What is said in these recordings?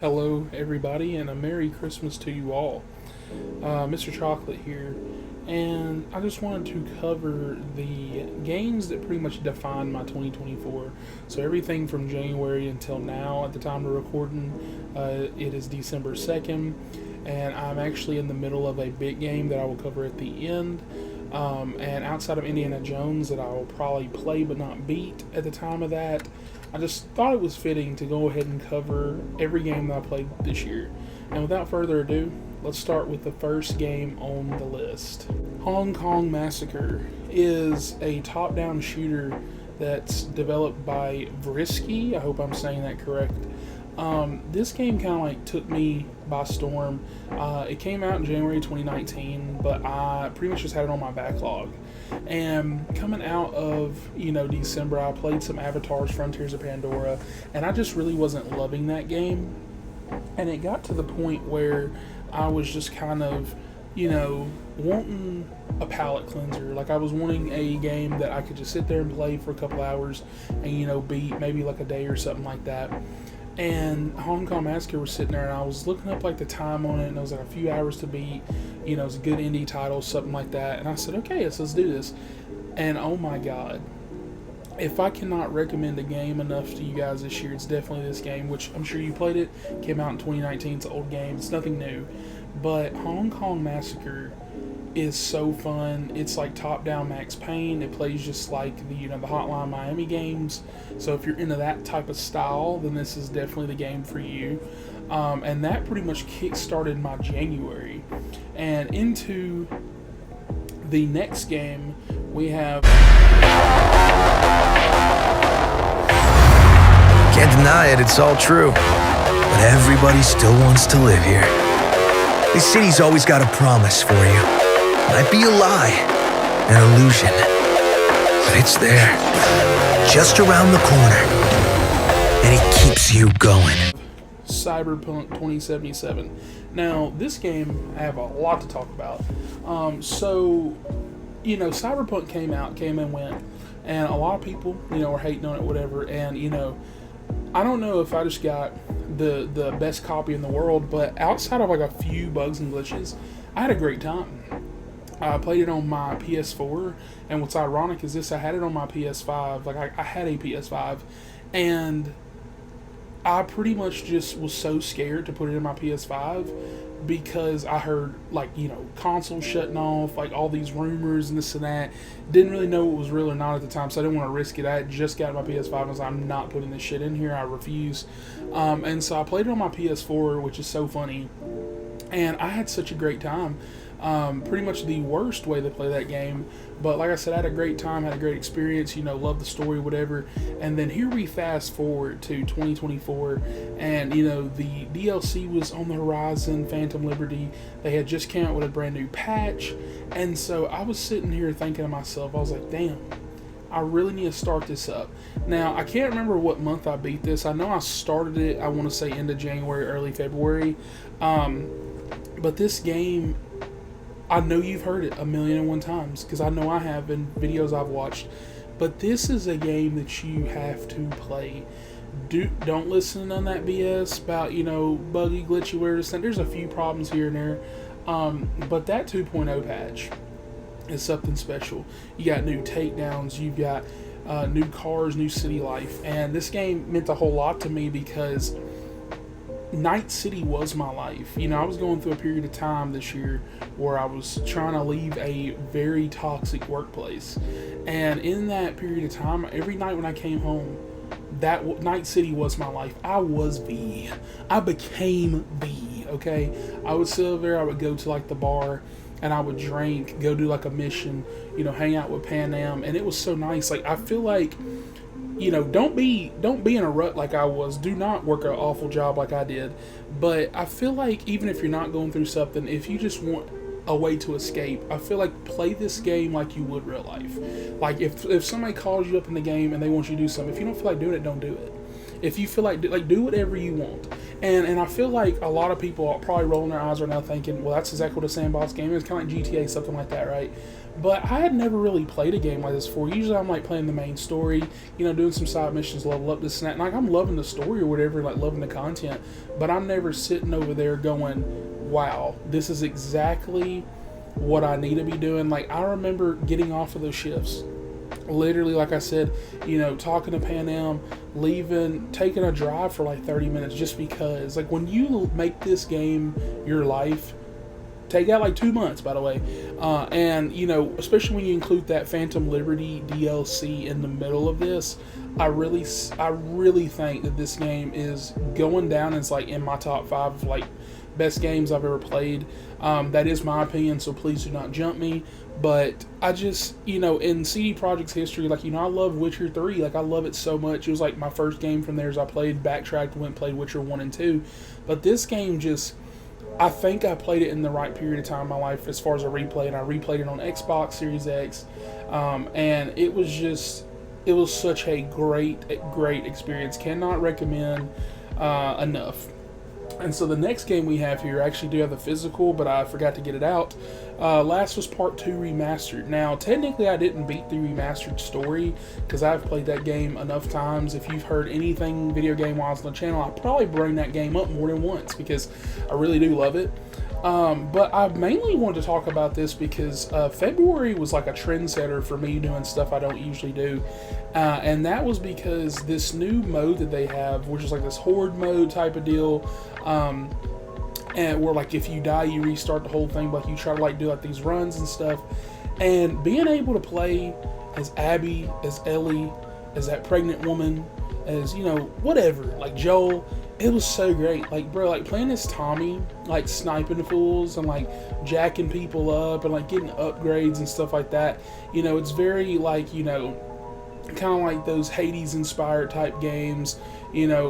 Hello, everybody, and a Merry Christmas to you all. Mr. Chocolate here, and I just wanted to cover the games that pretty much define my 2024. So, everything from January until now, at the time of recording, it is December 2nd, and I'm actually in the middle of a big game that I will cover at the end. And outside of Indiana Jones, that I will probably play but not beat at the time of that, I just thought it was fitting to go ahead and cover every game that I played this year. And without further ado, let's start with the first game on the list. Hong Kong Massacre is a top-down shooter that's developed by Vrisky. I hope I'm saying that correct. This game kind of like took me by storm. It came out in January 2019, but I pretty much just had it on my backlog. And coming out of December, I played some Avatars: Frontiers of Pandora, and I just really wasn't loving that game. And it got to the point where I was just kind of wanting a palate cleanser. Like, I was wanting a game that I could just sit there and play for a couple hours and beat maybe like a day or something like that. And Hong Kong Massacre was sitting there, and I was looking up like the time on it, and it was like a few hours to beat. It was a good indie title, something like that. And I said, okay, let's do this. And oh my god, if I cannot recommend a game enough to you guys this year, it's definitely this game, which I'm sure you played it. Came out in 2019. It's an old game. It's nothing new. But Hong Kong Massacre is so fun. It's like top-down Max Payne. It plays just like the Hotline Miami games. So if you're into that type of style, then this is definitely the game for you. And that pretty much kick-started my January. And into the next game, we have... Can't deny it, it's all true. But everybody still wants to live here. This city's always got a promise for you. Might be a lie, an illusion, but it's there, just around the corner, and it keeps you going. Cyberpunk 2077. Now, this game, I have a lot to talk about. Cyberpunk came and went, and a lot of people, were hating on it, whatever, and, I don't know if I just got the best copy in the world, but outside of like a few bugs and glitches, I had a great time. I played it on my PS4, and what's ironic is this: I had it on my PS5. Like, I had a PS5, and I pretty much just was so scared to put it in my PS5 because I heard, consoles shutting off, like all these rumors and this and that. Didn't really know what was real or not at the time, so I didn't want to risk it. I had just got my PS5 and I was like, I'm not putting this shit in here. I refuse. And so I played it on my PS4, which is so funny. And I had such a great time. Pretty much the worst way to play that game, but like I said, I had a great time, had a great experience, loved the story, whatever. And then here we fast forward to 2024, and the DLC was on the horizon. Phantom Liberty, they had just came out with a brand new patch, and so I was sitting here thinking to myself, I was like, damn, I really need to start this up. Now, I can't remember what month I beat this. I know I started it, I want to say end of January, early February. But this game, I know you've heard it 1,000,001 times, because I know I have in videos I've watched. But this is a game that you have to play. Don't listen on that BS about, buggy, glitchy, where this thing. There's a few problems here and there. But that 2.0 patch is something special. You got new takedowns, you've got new cars, new city life. And this game meant a whole lot to me because Night City was my life. I was going through a period of time this year where I was trying to leave a very toxic workplace. And in that period of time, every night when I came home, that Night City was my life. I was V. I became V, okay? I would sit over there, I would go to like the bar, and I would drink, go do like a mission, hang out with Pan Am, and it was so nice. Like, I feel like, don't be in a rut like I was. Do not work an awful job like I did. But I feel like even if you're not going through something, if you just want a way to escape, I feel like play this game like you would real life. Like, if somebody calls you up in the game and they want you to do something, if you don't feel like doing it, don't do it. If you feel like do whatever you want. And I feel like a lot of people are probably rolling their eyes right now thinking, well, that's exactly what a sandbox game is, kind of like GTA, something like that, right? But I had never really played a game like this before. Usually I'm like playing the main story, doing some side missions, level up this and that. And like I'm loving the story or whatever, like loving the content. But I'm never sitting over there going, wow, this is exactly what I need to be doing. Like I remember getting off of those shifts. Literally, like I said, talking to Pan Am, leaving, taking a drive for like 30 minutes just because. Like when you make this game your life, take out like 2 months, by the way. And, especially when you include that Phantom Liberty DLC in the middle of this, I really think that this game is going down as like in my top 5 of like best games I've ever played. That is my opinion, so please do not jump me. But I just, in CD Projekt's history, like, I love Witcher 3. Like, I love it so much. It was like my first game from theirs. I played, backtracked, went and played Witcher 1 and 2. But this game just, I think I played it in the right period of time in my life as far as a replay. And I replayed it on Xbox Series X. And it was such a great experience. Cannot recommend enough. And so the next game we have here, I actually do have the physical, but I forgot to get it out. Last was Part 2 Remastered. Now, technically I didn't beat the remastered story, because I've played that game enough times. If you've heard anything video game-wise on the channel, I'll probably bring that game up more than once, because I really do love it. But I mainly wanted to talk about this because February was like a trendsetter for me doing stuff I don't usually do. And that was because this new mode that they have, which is like this horde mode type of deal, and where like if you die you restart the whole thing, but you try to like do like these runs and stuff. And being able to play as Abby, as Ellie, as that pregnant woman, as whatever, like Joel, it was so great. Like, bro, like playing as Tommy, like sniping fools and like jacking people up and like getting upgrades and stuff like that. It's very like, kind of like those Hades inspired type games,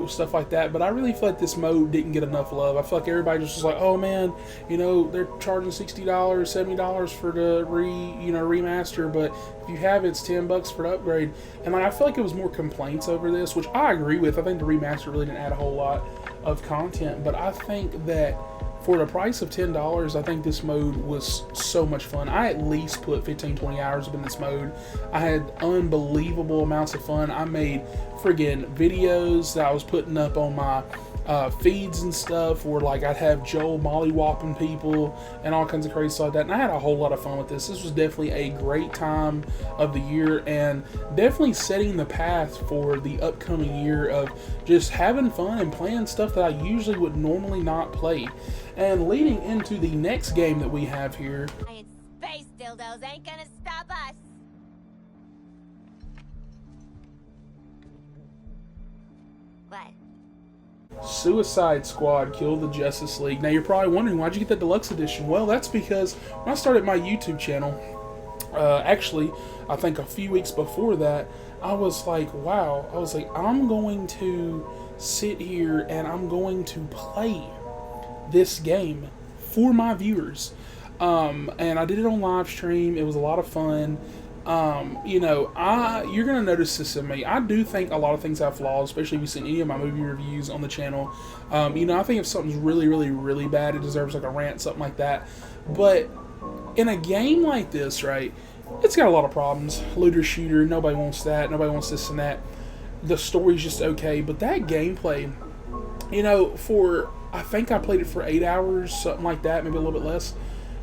stuff like that. But I really feel like this mode didn't get enough love. I feel like everybody just was like, oh man, they're charging $60, $70 for the remaster, but if you have it, it's $10 for the upgrade. And like, I feel like it was more complaints over this, which I agree with. I think the remaster really didn't add a whole lot of content, but I think that for the price of $10, I think this mode was so much fun. I at least put 15-20 hours in this mode. I had unbelievable amounts of fun. I made friggin' videos that I was putting up on my feeds and stuff where like I'd have Joel mollywopping people and all kinds of crazy stuff like that. And I had a whole lot of fun with this. This was definitely a great time of the year and definitely setting the path for the upcoming year of just having fun and playing stuff that I usually would normally not play. And leading into the next game that we have here, space dildos ain't gonna stop us. What? Suicide Squad Kill the Justice League. Now you're probably wondering, why'd you get that deluxe edition? Well, that's because when I started my YouTube channel, actually I think a few weeks before that, I was like, wow, I'm going to sit here and I'm going to play this game for my viewers. And I did it on live stream. It was a lot of fun. You're gonna notice this in me. I do think a lot of things have flaws, especially if you've seen any of my movie reviews on the channel. I think if something's really, really, really bad, it deserves like a rant, something like that. But in a game like this, right, it's got a lot of problems. Looter shooter, nobody wants that. Nobody wants this and that. The story's just okay, but that gameplay, I think I played it for 8 hours, something like that, maybe a little bit less.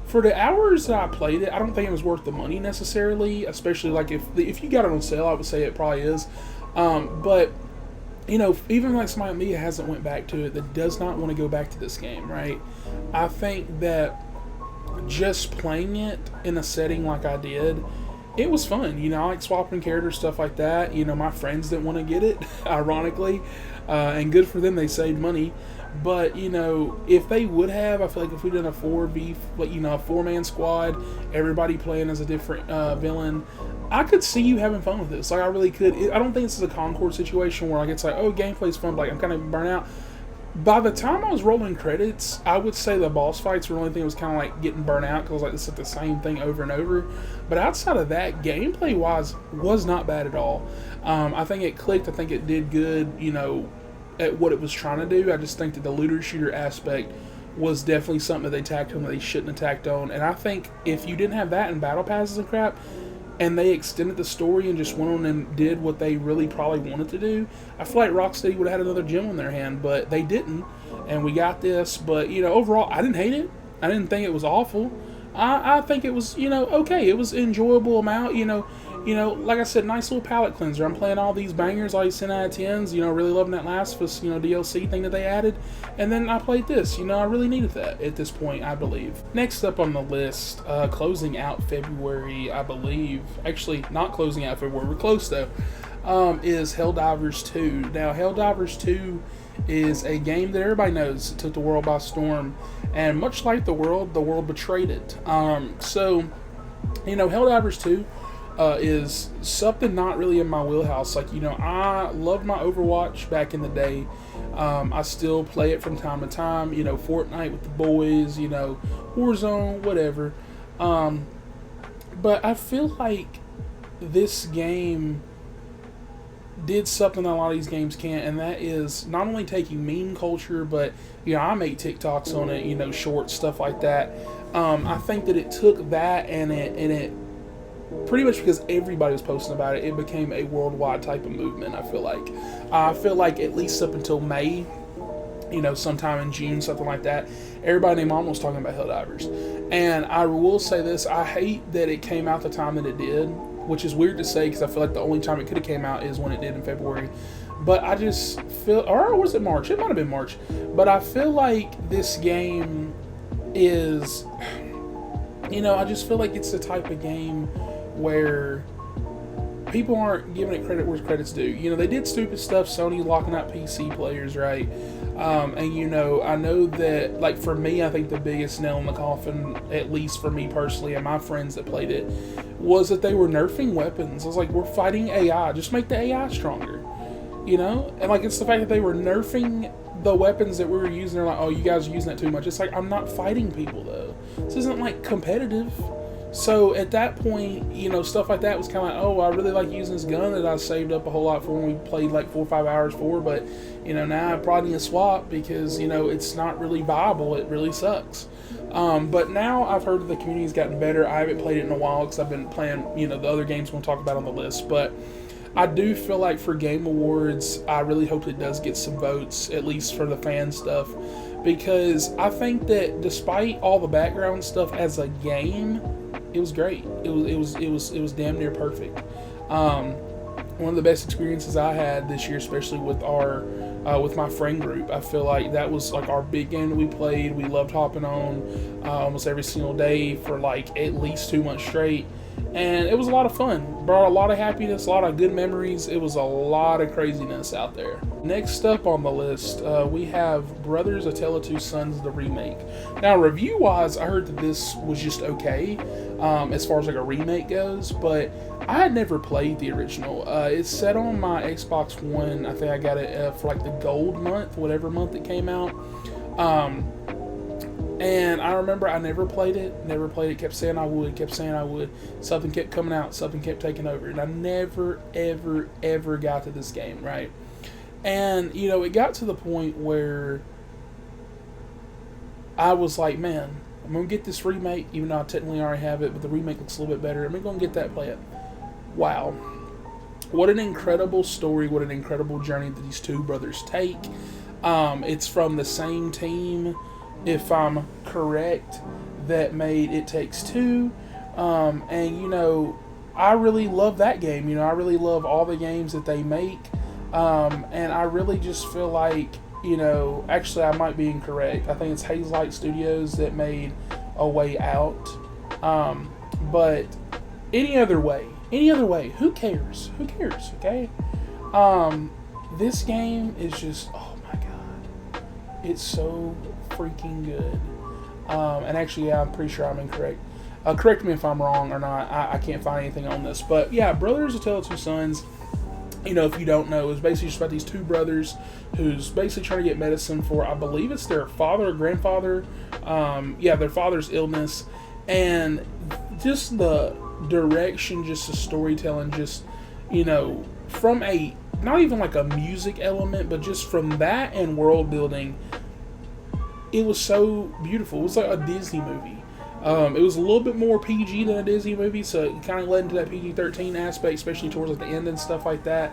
For the hours that I played it, I don't think it was worth the money necessarily, especially like if you got it on sale, I would say it probably is. But, even like somebody like me hasn't went back to it, that does not want to go back to this game, right? I think that just playing it in a setting like I did, it was fun. I like swapping characters, stuff like that. My friends didn't want to get it, ironically, and good for them, they saved money. But, if they would have, I feel like if we'd done a 4v, a 4-man squad, everybody playing as a different villain, I could see you having fun with this. Like, I really could. I don't think this is a Concord situation where, like, it's like, oh, gameplay's fun, but like, I'm kind of burnt out. By the time I was rolling credits, I would say the boss fights were the only thing that was kind of like getting burnt out, because I was like, this is the same thing over and over. But outside of that, gameplay-wise, was not bad at all. I think it clicked. I think it did good, at what it was trying to do. I just think that the looter shooter aspect was definitely something that they tacked on that they shouldn't have tacked on. And I think if you didn't have that in battle passes and crap, and they extended the story and just went on and did what they really probably wanted to do, I feel like Rocksteady would have had another gem in their hand, but they didn't, and we got this. But, overall, I didn't hate it. I didn't think it was awful. I think it was, okay. It was enjoyable amount, like I said, nice little palate cleanser. I'm playing all these bangers, all these 10 out of 10s, really loving that Last of Us, DLC thing that they added. And then I played this, I really needed that at this point, I believe. Next up on the list, closing out February, I believe, actually not closing out February, we're close though, is Helldivers 2. Now, Helldivers 2 is a game that everybody knows took the world by storm, and much like the world betrayed it. Helldivers 2 is something not really in my wheelhouse. Like, I loved my Overwatch back in the day. I still play it from time to time, Fortnite with the boys, Warzone, whatever. But I feel like this game did something that a lot of these games can't, and that is not only taking meme culture, but I make TikToks on it, shorts, stuff like that. I think that it took that and it pretty much, because everybody was posting about it, it became a worldwide type of movement. I feel like at least up until May, sometime in June, something like that, everybody named Mom was talking about Helldivers. And I will say this, I hate that it came out the time that it did, which is weird to say because I feel like the only time it could have came out is when it did in February. But I just feel, or was it March? It might have been March. But I feel like this game is, I just feel like it's the type of game where people aren't giving it credit where credit's due. They did stupid stuff, Sony locking out PC players, right? And I know that, like, for me, I think the biggest nail in the coffin, at least for me personally and my friends that played it, was that they were nerfing weapons. I was like, we're fighting AI, just make the AI stronger, And, like, it's the fact that they were nerfing the weapons that we were using. They're like, oh, you guys are using that too much. It's like, I'm not fighting people, though. This isn't, like, competitive. So at that point, stuff like that was kind of like, oh, I really like using this gun that I saved up a whole lot for when we played like 4 or 5 hours for, but, now I probably need a swap because, it's not really viable. It really sucks. But now I've heard that the community's gotten better. I haven't played it in a while because I've been playing, the other games we'll talk about on the list, but I do feel like for Game Awards, I really hope it does get some votes, at least for the fan stuff, because I think that despite all the background stuff as a game, it was great. It was damn near perfect. One of the best experiences I had this year, especially with with my friend group. I feel like that was like our big game that we played. We loved hopping on almost every single day for like at least 2 months straight. And it was a lot of fun. Brought a lot of happiness, a lot of good memories. It was a lot of craziness out there. Next up on the list, we have Brothers: A Tale of Two Sons, the remake. Now, review-wise, I heard that this was just okay, as far as like a remake goes, but I had never played the original. It's set on my Xbox One. I think I got it for like the gold month, whatever month it came out. And I remember I never played it, kept saying I would, something kept coming out, something kept taking over, and I never, ever, ever got to this game, right? And, it got to the point where I was like, man, I'm going to get this remake, even though I technically already have it, but the remake looks a little bit better. I'm going to get that, play it. Wow. What an incredible story, what an incredible journey that these two brothers take. It's from the same team, if I'm correct, that made It Takes Two. And, I really love that game. I really love all the games that they make. And I really just feel like, actually I might be incorrect. I think it's Hazelight Studios that made A Way Out. But any other way, who cares? Okay? This game is just, oh my God. It's so freaking good. And actually, yeah, I'm pretty sure I'm incorrect. Correct me if I'm wrong or not. I can't find anything on this. But yeah, Brothers: A Tale of Two Sons, if you don't know, it's basically just about these two brothers who's basically trying to get medicine for, I believe it's their father or grandfather. Their father's illness. And just the direction, just the storytelling, just, from a not even like a music element, but just from that and world building, it was so beautiful. It was like a Disney movie. It was a little bit more PG than a Disney movie, so it kind of led into that PG-13 aspect, especially towards like the end and stuff like that.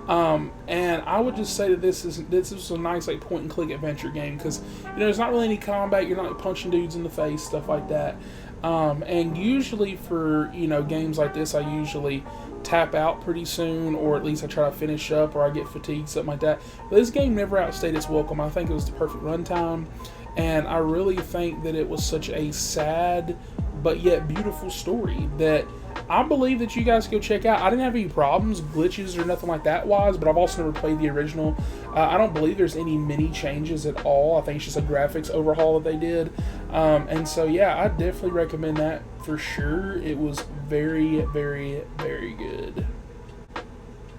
And I would just say that this is a nice like point and click adventure game, because there's not really any combat. You're not like, punching dudes in the face, stuff like that. And usually for games like this, I usually tap out pretty soon, or at least I try to finish up, or I get fatigued, something like that. But this game never outstayed its welcome. I think it was the perfect runtime. And I really think that it was such a sad but yet beautiful story that I believe that you guys go check out. I didn't have any problems, glitches, or nothing like that wise, but I've also never played the original. I don't believe there's any mini changes at all. I think it's just a graphics overhaul that they did. And so, yeah, I definitely recommend that for sure. It was very, very, very good.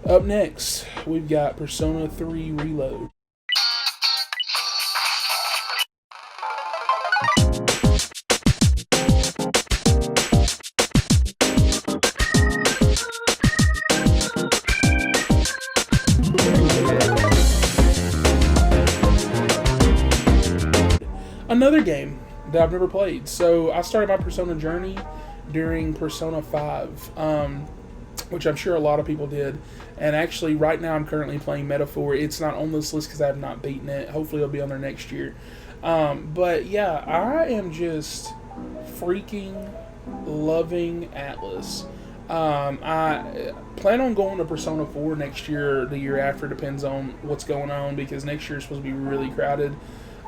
Up next, we've got Persona 3 Reload. Another game that I've never played. So I started my Persona journey during Persona 5, which I'm sure a lot of people did. And actually, right now I'm currently playing Metaphor. It's not on this list because I have not beaten it. Hopefully it'll be on there next year. But yeah, I am just freaking loving Atlus. I plan on going to Persona 4 next year or the year after, depends on what's going on, because next year is supposed to be really crowded.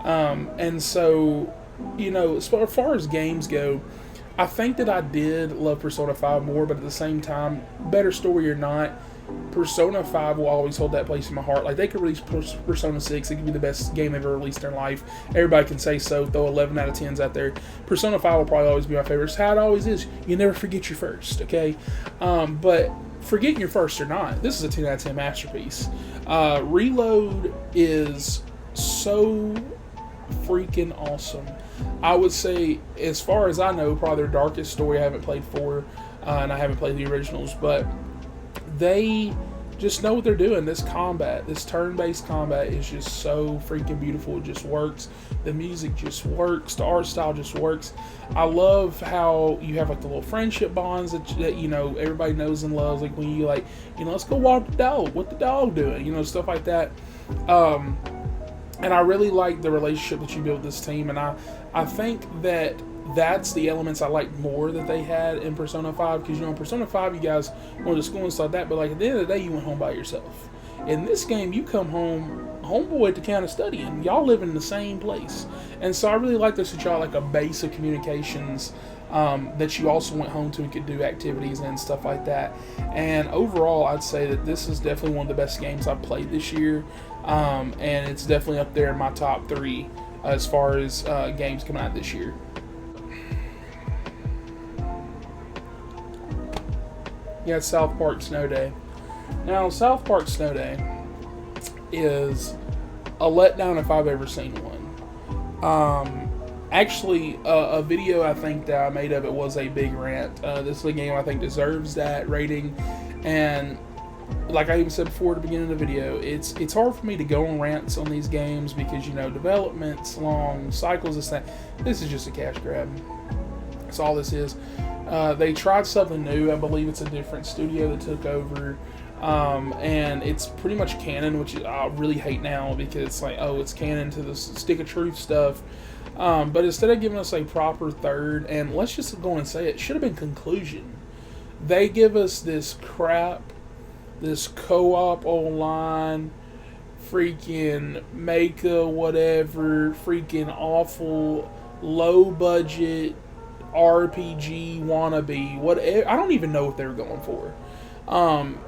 And so, as far as games go, I think that I did love Persona 5 more, but at the same time, better story or not, Persona 5 will always hold that place in my heart. Like, they could release Persona 6, it could be the best game ever released in their life. Everybody can say so, throw 11 out of 10s out there. Persona 5 will probably always be my favorite. It's how it always is. You never forget your first, okay? But forgetting your first or not, this is a 10 out of 10 masterpiece. Reload is so freaking awesome. I would say, as far as I know, probably their darkest story. I haven't played 4, and I haven't played the originals, but they just know what they're doing. This combat, this turn-based combat is just so freaking beautiful. It just works. The music just works. The art style just works. I love how you have like the little friendship bonds that everybody knows and loves. Like when you let's go walk the dog. What the dog doing? Stuff like that. And I really like the relationship that you build with this team, and I think that that's the elements I like more that they had in Persona 5, because in Persona 5 you guys went to school and stuff like that, but like at the end of the day you went home by yourself. In this game you come home homeboy to kind of studying. Y'all live in the same place, and so I really like this, that y'all like a base of communications that you also went home to and could do activities and stuff like that. And overall, I'd say that this is definitely one of the best games I've played this year, and it's definitely up there in my top 3 as far as games coming out this year. Yeah, South Park Snow Day. Now, South Park Snow Day is a letdown if I've ever seen one. Actually, a video I think that I made of it was a big rant. This is a game I think deserves that rating, and like I even said before at the beginning of the video, it's hard for me to go on rants on these games because development's long, cycles, this, that. This is just a cash grab. That's all this is. They tried something new. I believe it's a different studio that took over. And it's pretty much canon, which I really hate now because it's like, oh, it's canon to the Stick of Truth stuff. But instead of giving us a proper third, and let's just go and say it should have been conclusion, they give us this crap, this co-op online, freaking Maka whatever, freaking awful, low budget RPG wannabe, whatever. I don't even know what they were going for.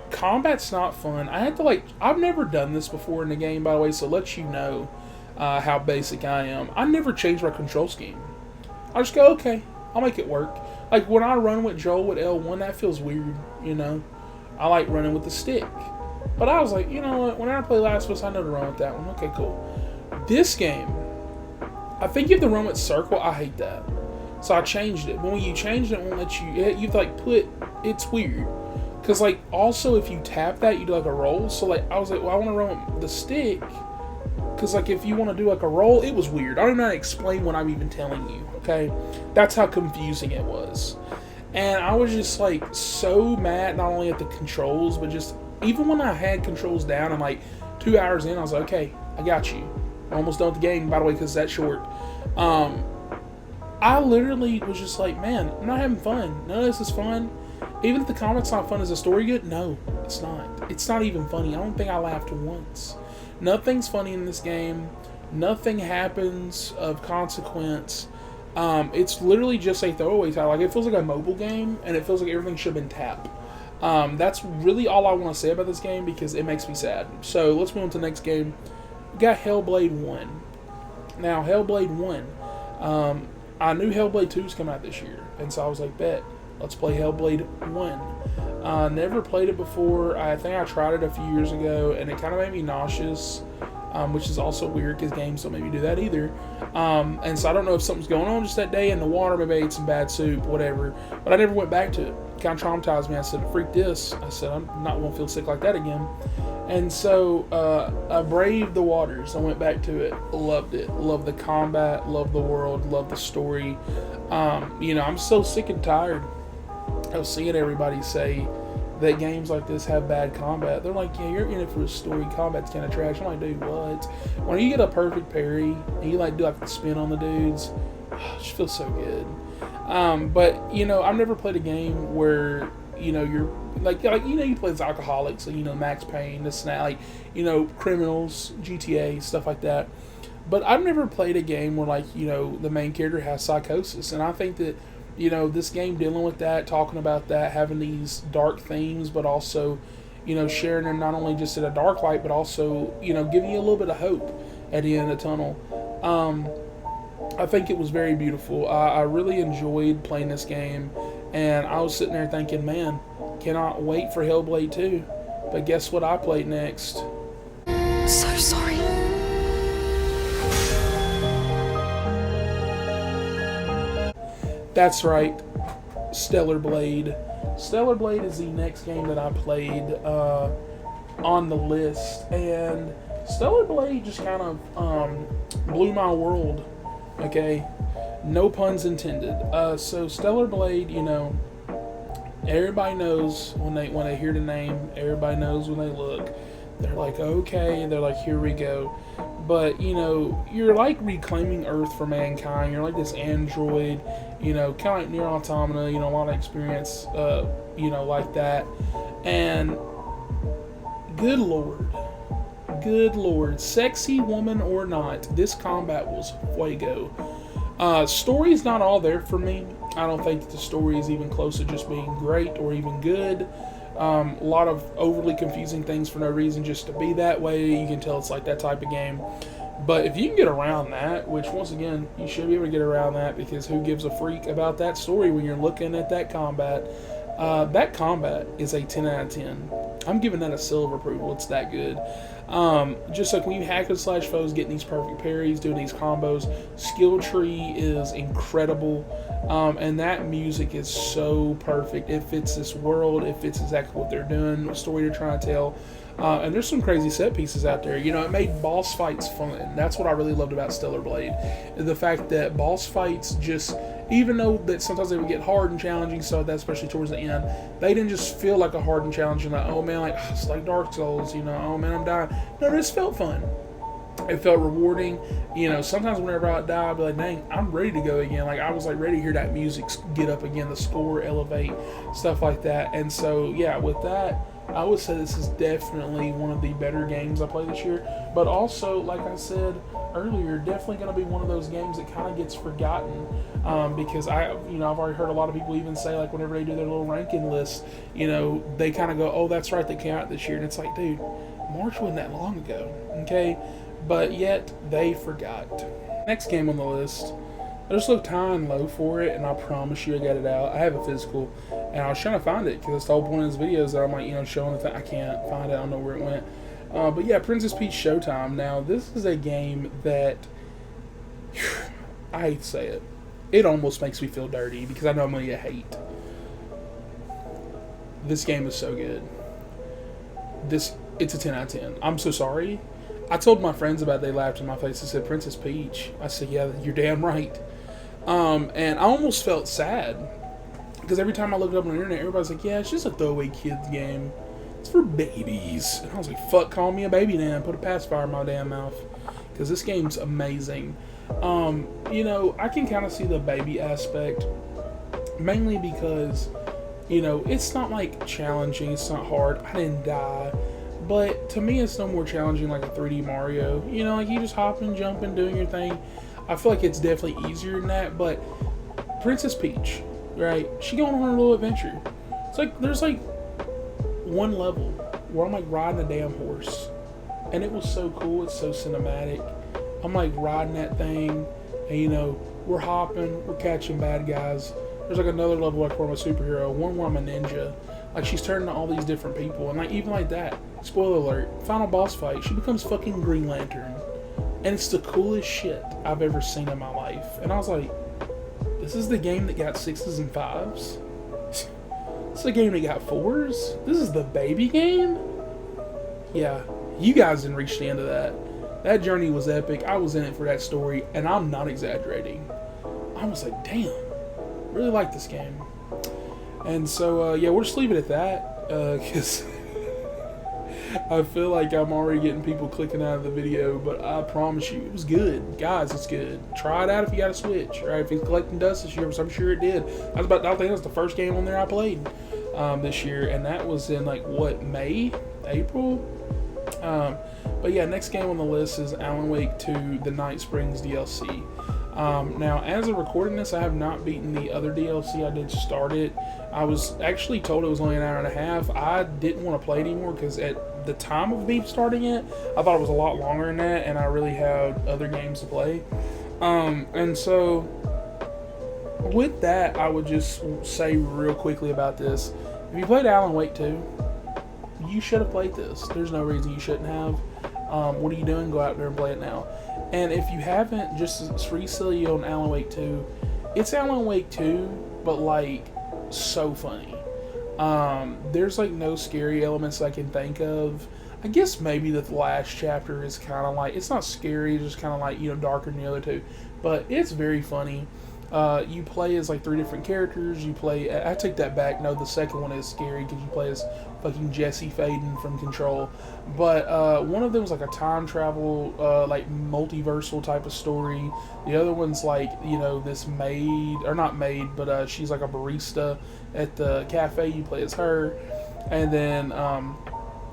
Combat's not fun. I had to I've never done this before in the game, by the way, so let you know how basic I am. I never change my control scheme. I just go, okay, I'll make it work. Like when I run with Joel with L1, that feels weird, I like running with the stick. But I was like, you know what, when I play Last of Us, I know to run with that one. Okay, cool. This game, I think you have to run with circle. I hate that. So I changed it. But when you change it, it won't let you, it's weird. Because, like, also if you tap that, you do like a roll. So, like, I was like, well, I want to roll the stick. Because, like, if you want to do like a roll, it was weird. I don't know how to explain what I'm even telling you, okay? That's how confusing it was. And I was just, like, so mad, not only at the controls, but just, even when I had controls down, and, like, 2 hours in, I was like, okay, I got you. I'm almost done with the game, by the way, because it's that short. I literally was just like, man, I'm not having fun. None of this is fun. Even if the combat's not fun, is the story good? No, it's not. It's not even funny. I don't think I laughed once. Nothing's funny in this game. Nothing happens of consequence. It's literally just a throwaway title. Like, it feels like a mobile game, and it feels like everything should have been tap. That's really all I want to say about this game, because it makes me sad. So let's move on to the next game. We got Hellblade 1. Now, Hellblade 1. I knew Hellblade 2 was coming out this year, and so I was like, bet, let's play Hellblade 1. Never played it before. I think I tried it a few years ago, and it kind of made me nauseous, which is also weird because games don't make me do that either. And so I don't know if something's going on just that day in the water, maybe I ate some bad soup, whatever. But I never went back to it. It kind of traumatized me. I said, freak this. I said, I'm not going to feel sick like that again. And so I braved the waters. I went back to it. Loved it. Loved the combat. Loved the world. Loved the story. I'm so sick and tired of seeing everybody say that games like this have bad combat. They're like, yeah, you're in it for the story. Combat's kind of trash. I'm like, dude, what? When you get a perfect parry and you do the spin on the dudes, it just feels so good. But I've never played a game where you're you play as alcoholics, so Max Payne, this and that, criminals, GTA, stuff like that. But I've never played a game where the main character has psychosis, and I think that this game dealing with that, talking about that, having these dark themes, but also sharing them not only just in a dark light, but also giving you a little bit of hope at the end of the tunnel. I think it was very beautiful. I really enjoyed playing this game, and I was sitting there thinking, man, cannot wait for Hellblade 2. But guess what I played next? So sorry. That's right, Stellar Blade. Stellar Blade is the next game that I played on the list, and Stellar Blade just kind of blew my world. Okay, no puns intended. So Stellar Blade, everybody knows when they hear the name. Everybody knows when they look. They're like, okay. They're like, here we go. But you're like reclaiming Earth for mankind. You're like this android, kind of like Nier Automata. A lot of experience, like that. And good lord, sexy woman or not, this combat was fuego. Story's not all there for me. I don't think that the story is even close to just being great or even good. A lot of overly confusing things for no reason, just to be that way. You can tell it's like that type of game. But if you can get around that, which once again, you should be able to get around that, because who gives a freak about that story when you're looking at that combat? That combat is a 10 out of 10. I'm giving that a seal of approval. It's that good. Just like when you hack and slash foes, getting these perfect parries, doing these combos, skill tree is incredible. And that music is so perfect. It fits this world. It fits exactly what they're doing, what story they're trying to tell. And there's some crazy set pieces out there. It made boss fights fun. That's what I really loved about Stellar Blade. The fact that boss fights just, even though that sometimes they would get hard and challenging, so that especially towards the end, they didn't just feel like a hard and challenging, like, oh man, it's like Dark Souls, oh man, I'm dying. No, this felt fun. It felt rewarding. Sometimes whenever I die, I'd be like, dang, I'm ready to go again. Like, I was like ready to hear that music get up again, the score elevate, stuff like that. And so, yeah, with that, I would say this is definitely one of the better games I played this year. But also, like I said earlier, definitely going to be one of those games that kind of gets forgotten, because I've already heard a lot of people even say, like, whenever they do their little ranking list, they kind of go, oh, that's right, they came out this year. And it's like, dude, March wasn't that long ago, okay? But yet, they forgot. Next game on the list, I just looked high and low for it, and I promise you I got it out. I have a physical, and I was trying to find it, because that's the whole point of this video, is that I'm like, showing the thing. I can't find it. I don't know where it went. But yeah, Princess Peach Showtime. Now, this is a game that, I hate to say it, it almost makes me feel dirty, because I know I'm going to get hate. This game is so good. It's a 10 out of 10. I'm so sorry. I told my friends about it. They laughed in my face. They said, Princess Peach. I said, yeah, you're damn right. And I almost felt sad. Because every time I looked up on the internet, everybody's like, yeah, it's just a throwaway kids game. It's for babies. And I was like, fuck, call me a baby now. Put a pacifier in my damn mouth. Because this game's amazing. You know, I can kind of see the baby aspect. Mainly because, you know, it's not like challenging. It's not hard. I didn't die. But to me, it's no more challenging like a 3D Mario. You know, like you just hopping, jumping, doing your thing. I feel like it's definitely easier than that. But Princess Peach, right? She going on her little adventure. It's like, there's like one level where I'm like riding a damn horse. And it was so cool. It's so cinematic. I'm like riding that thing. And you know, we're hopping, we're catching bad guys. There's like another level like where I'm a superhero, one where I'm a ninja. Like she's turning to all these different people, and like even like that, spoiler alert, final boss fight, she becomes fucking Green Lantern. And it's the coolest shit I've ever seen in my life. And I was like, this is the game that got 6s and 5s? This is the game that got 4s? This is the baby game? Yeah, you guys didn't reach the end of that. That journey was epic. I was in it for that story, and I'm not exaggerating. I was like, damn. Really like this game. And so, yeah, we'll just leave it at that, because I feel like I'm already getting people clicking out of the video, but I promise you, it was good. Guys, it's good. Try it out if you got a Switch, right? If it's collecting dust this year, which I'm sure it did. I think that was the first game on there I played this year, and that was in, like, what, May? April? But yeah, next game on the list is Alan Wake 2, The Night Springs DLC. Now, as of recording this, I have not beaten the other DLC. I did start it. I was actually told it was only an hour and a half. I didn't want to play it anymore because at the time of me starting it, I thought it was a lot longer than that, and I really had other games to play. And so, with that, I would just say real quickly about this. If you played Alan Wake 2, you should have played this. There's no reason you shouldn't have. What are you doing? Go out there and play it now. And if you haven't, just recently on Alan Wake 2, it's Alan Wake 2, but like so funny. There's like no scary elements I can think of. I guess maybe the last chapter is kind of like, it's not scary, it's just kind of like, you know, darker than the other two, but it's very funny. You play as like 3 different characters. You play, I take that back, no, the second one is scary because you play as fucking Jesse Faden from Control, but one of them is like a time travel, like multiversal type of story. The other one's like, you know, this maid, or not maid, but she's like a barista at the cafe. You play as her. And then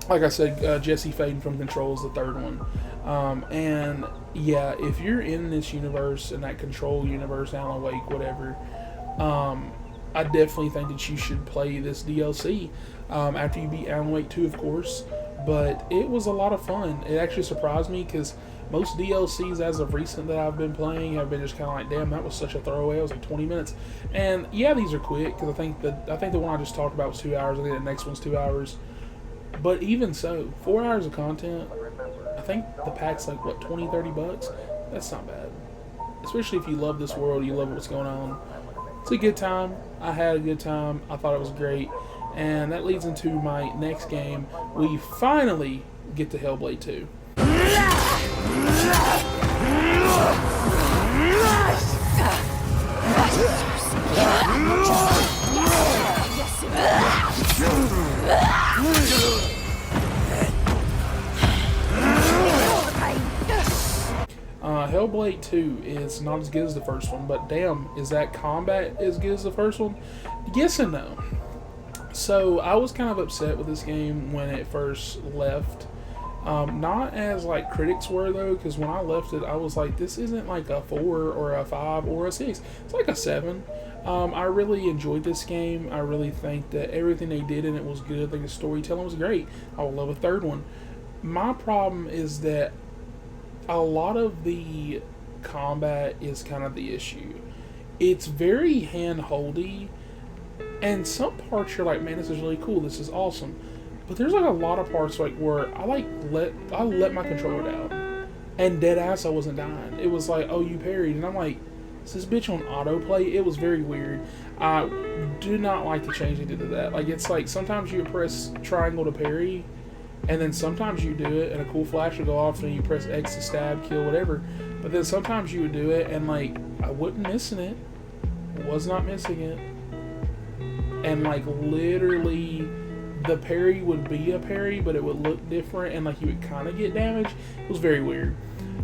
like I said, Jesse Faden from Control is the third one. And yeah, if you're in this universe, in that Control universe, Alan Wake, whatever, I definitely think that you should play this DLC after you beat Alan Wake 2, of course. But it was a lot of fun. It actually surprised me because most DLCs as of recent that I've been playing have been just kind of like, damn, that was such a throwaway. It was like 20 minutes. And yeah, these are quick because I think the one I just talked about was 2 hours. I think the next one's 2 hours. But even so, 4 hours of content, I think the pack's like, what, $20-$30? That's not bad. Especially if you love this world, you love what's going on. It's a good time. I had a good time. I thought it was great. And that leads into my next game. We finally get to Hellblade 2. Hellblade 2 is not as good as the first one, but damn, is that combat as good as the first one? Yes and no. So I was kind of upset with this game when it first left. Not as like critics were though, because when I left it, I was like, this isn't like a 4 or a 5 or a 6. It's like a 7. I really enjoyed this game. I really think that everything they did in it was good. I think the storytelling was great. I would love a third one. My problem is that a lot of the combat is kind of the issue. It's very hand-holdy, and some parts you're like, man, this is really cool, this is awesome. But there's like a lot of parts like where I let my controller down, and dead ass I wasn't dying. It was like, oh, you parried, and I'm like, Is this bitch on autoplay? It was very weird. I do not like the change they did to that. Like, it's like sometimes you press triangle to parry, and then sometimes you do it, and a cool flash will go off, and you press X to stab, kill, whatever. But then sometimes you would do it, and like, I wasn't missing it. Was not missing it. And like, literally, the parry would be a parry, but it would look different, and like, you would kind of get damage. It was very weird.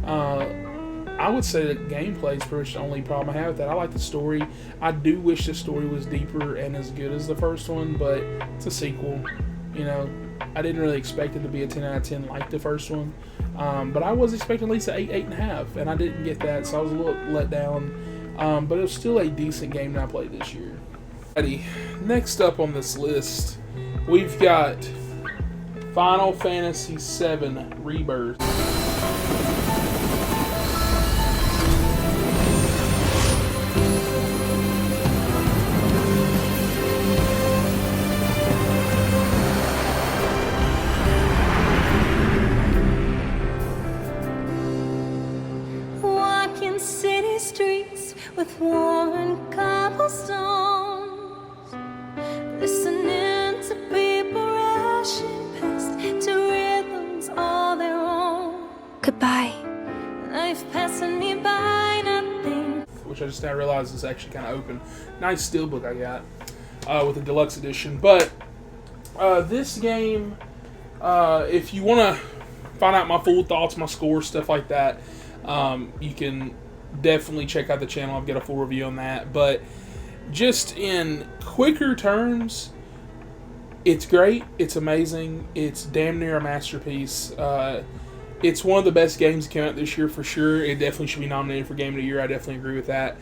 I would say that gameplay is pretty much the only problem I have with that. I like the story. I do wish the story was deeper and as good as the first one, but it's a sequel. You know, I didn't really expect it to be a 10 out of 10 like the first one. But I was expecting at least an 8, 8.5, and I didn't get that, so I was a little let down. But it was still a decent game that I played this year. Alrighty, next up on this list, we've got Final Fantasy VII Rebirth. Walking city streets with worn cobblestones, listening to people rushing past to rhythms all their own. Goodbye. Life passing me by, nothing. Which I just now realized is actually kind of open. Nice steelbook I got with the deluxe edition. But this game, if you want to find out my full thoughts, my score, stuff like that, you can definitely check out the channel. I've got a full review on that. But just in quicker terms, it's great. It's amazing. It's damn near a masterpiece. It's one of the best games that came out this year for sure. It definitely should be nominated for Game of the Year. I definitely agree with that.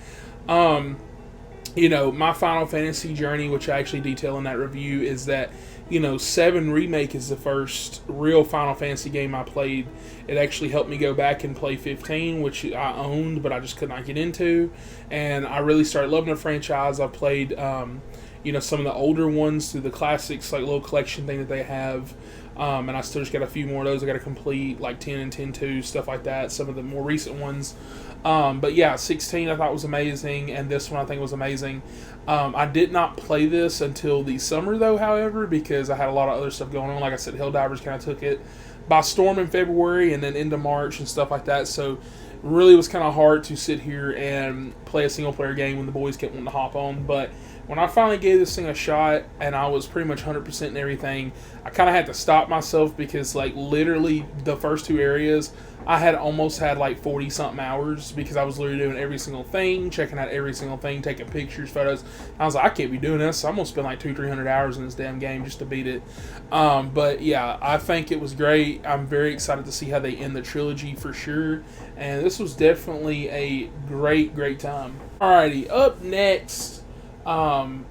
You know, my Final Fantasy journey, which I actually detail in that review, is that, you know, 7 Remake is the first real Final Fantasy game I played. It actually helped me go back and play 15, which I owned, but I just could not get into. And I really started loving the franchise. I played, you know, some of the older ones through the classics, like little collection thing that they have. And I still just got a few more of those I got to complete, like 10 and 10-2, stuff like that, some of the more recent ones. But yeah, 16 I thought was amazing, and this one I think was amazing. I did not play this until the summer, though, however, because I had a lot of other stuff going on. Like I said, Helldivers kind of took it by storm in February and then into March and stuff like that, so really was kind of hard to sit here and play a single-player game when the boys kept wanting to hop on. But when I finally gave this thing a shot and I was pretty much 100% in everything, I kind of had to stop myself because, like, literally the first 2 areas, I had almost had like 40-something hours because I was literally doing every single thing, checking out every single thing, taking pictures, photos. I was like, I can't be doing this. I'm going to spend like 200-300 hours in this damn game just to beat it. But yeah, I think it was great. I'm very excited to see how they end the trilogy for sure. And this was definitely a great, great time. Alrighty, up next, kind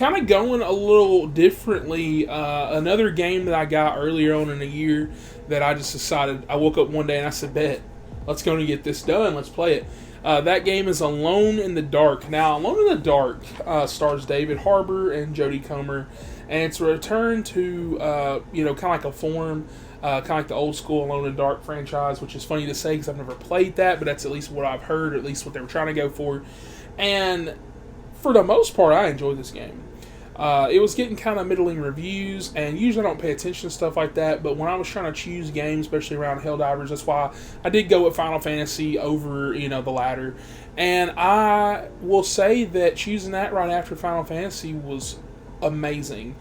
of going a little differently. Another game that I got earlier on in the year that I just decided, I woke up one day and I said, bet, let's go and get this done. Let's play it. That game is Alone in the Dark. Now, Alone in the Dark stars David Harbour and Jodie Comer, and it's a return to, you know, kind of like a form, kind of like the old school Alone in the Dark franchise, which is funny to say because I've never played that, but that's at least what I've heard, or at least what they were trying to go for. And for the most part, I enjoyed this game. It was getting kind of middling reviews, and usually I don't pay attention to stuff like that, but when I was trying to choose games, especially around Helldivers, that's why I did go with Final Fantasy over, you know, the latter. And I will say that choosing that right after Final Fantasy was amazing.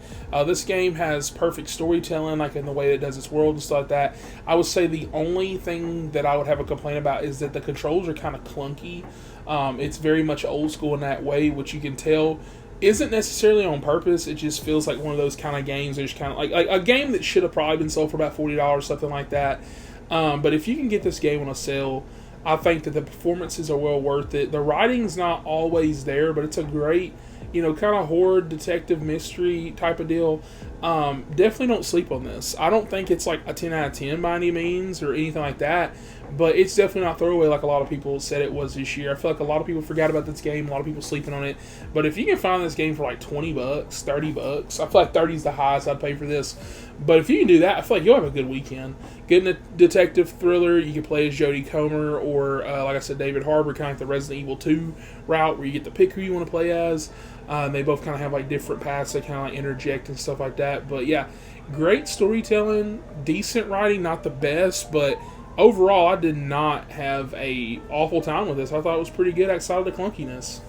This game has perfect storytelling, like in the way it does its world and stuff like that. I would say the only thing that I would have a complaint about is that the controls are kind of clunky. It's very much old school in that way, which you can tell isn't necessarily on purpose. It just feels like one of those kind of games that is kind of like a game that should have probably been sold for about $40, something like that. But if you can get this game on a sale, I think that the performances are well worth it. The writing's not always there, but it's a great, you know, kind of horror, detective, mystery type of deal. Definitely don't sleep on this. I don't think it's like a 10 out of 10 by any means or anything like that, but it's definitely not throwaway like a lot of people said it was this year. I feel like a lot of people forgot about this game, a lot of people sleeping on it. But if you can find this game for like $20, $30, I feel like 30 is the highest I'd pay for this. But if you can do that, I feel like you'll have a good weekend. Getting a detective thriller, you can play as Jodie Comer or, like I said, David Harbour, kind of like the Resident Evil 2 route where you get to pick who you want to play as. They both kind of have like different paths that kind of like interject and stuff like that. But yeah, great storytelling, decent writing, not the best, but overall I did not have a awful time with this. I thought it was pretty good outside of the clunkiness.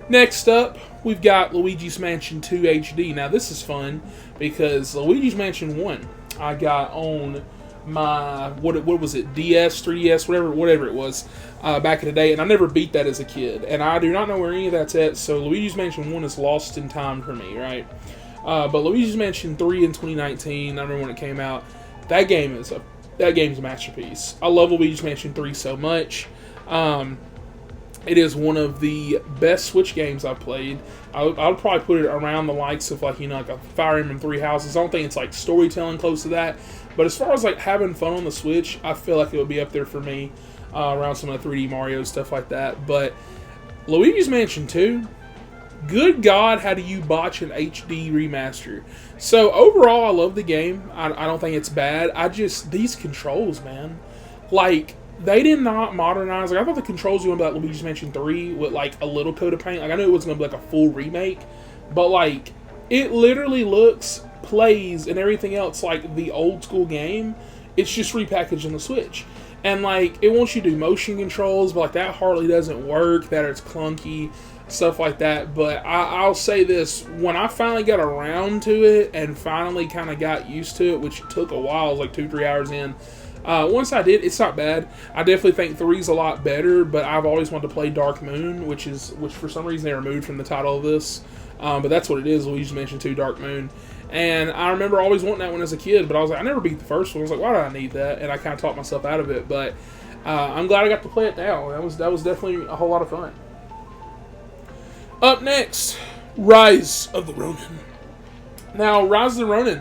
Next up, we've got Luigi's Mansion 2 HD. Now this is fun because Luigi's Mansion 1 I got on my, what was it, DS, 3DS, whatever it was, back in the day, and I never beat that as a kid, and I do not know where any of that's at, so Luigi's Mansion 1 is lost in time for me, right? But Luigi's Mansion 3 in 2019, I remember when it came out, that game's a masterpiece. I love Luigi's Mansion 3 so much. It is one of the best Switch games I've played. I would probably put it around the likes of like a Fire Emblem Three Houses. I don't think it's like storytelling close to that, but as far as like having fun on the Switch, I feel like it would be up there for me, around some of the 3D Mario stuff like that. But Luigi's Mansion 2, good God, how do you botch an HD remaster? So overall, I love the game. I don't think it's bad. These controls, man, like, they did not modernize. Like, I thought the controls were going to be like Luigi's Mansion 3 with like a little coat of paint. Like, I knew it was going to be like a full remake, but like, it literally looks, plays, and everything else like the old school game. It's just repackaged on the Switch. And like, it wants you to do motion controls, but like that hardly doesn't work, that it's clunky, stuff like that. But I'll say this, when I finally got around to it and finally kind of got used to it, which took a while, it was like 2-3 hours in, once I did, it's not bad. I definitely think 3's a lot better, but I've always wanted to play Dark Moon, which for some reason they removed from the title of this. But that's what it is, Luigi's Mansion 2 Dark Moon. And I remember always wanting that one as a kid, but I was like, I never beat the first one. I was like, why do I need that? And I kind of talked myself out of it, but I'm glad I got to play it now. That was definitely a whole lot of fun. Up next, Rise of the Ronin. Now, Rise of the Ronin,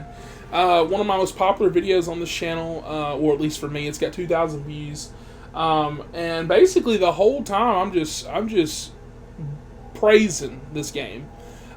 one of my most popular videos on this channel, or at least for me, it's got 2,000 views. And basically the whole time I'm just praising this game.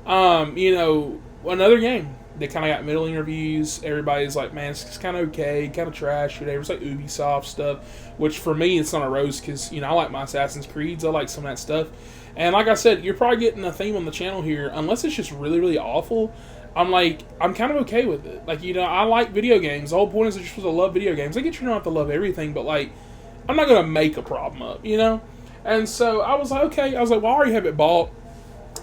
Another game that kind of got middling reviews. Everybody's like, man, it's kind of okay, kind of trash, whatever. It's like Ubisoft stuff, which for me, it's not a roast because, I like my Assassin's Creeds. I like some of that stuff. And like I said, you're probably getting a theme on the channel here. Unless it's just really, really awful, I'm kind of okay with it. Like, I like video games. The whole point is that you're supposed to love video games. I get you don't have to love everything, but like, I'm not going to make a problem up, And so I was like, okay. I was like, well, I already have it bought,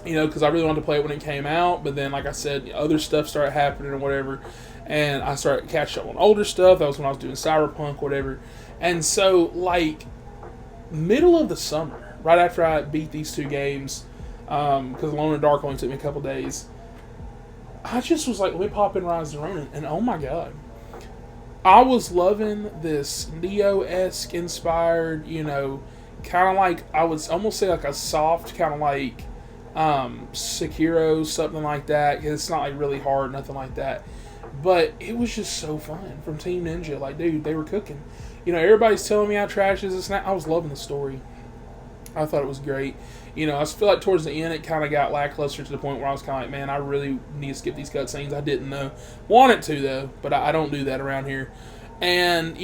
because I really wanted to play it when it came out. But then, like I said, other stuff started happening or whatever. And I started catching up on older stuff. That was when I was doing Cyberpunk, whatever. And so, like, middle of the summer, right after I beat these two games, because Alone in the Dark only took me a couple days, I just was like, let me pop in Rise of the Ronin. And oh my God. I was loving this Neo-esque inspired, kind of like, I would almost say like a soft, kind of like Sekiro, something like that. It's not like really hard, nothing like that. But it was just so fun from Team Ninja. Like, dude, they were cooking. Everybody's telling me how trash is this and that. I was loving the story. I thought it was great. I feel like towards the end it kind of got lackluster to the point where I was kind of like, man, I really need to skip these cutscenes. I didn't want it to, though, but I don't do that around here. And,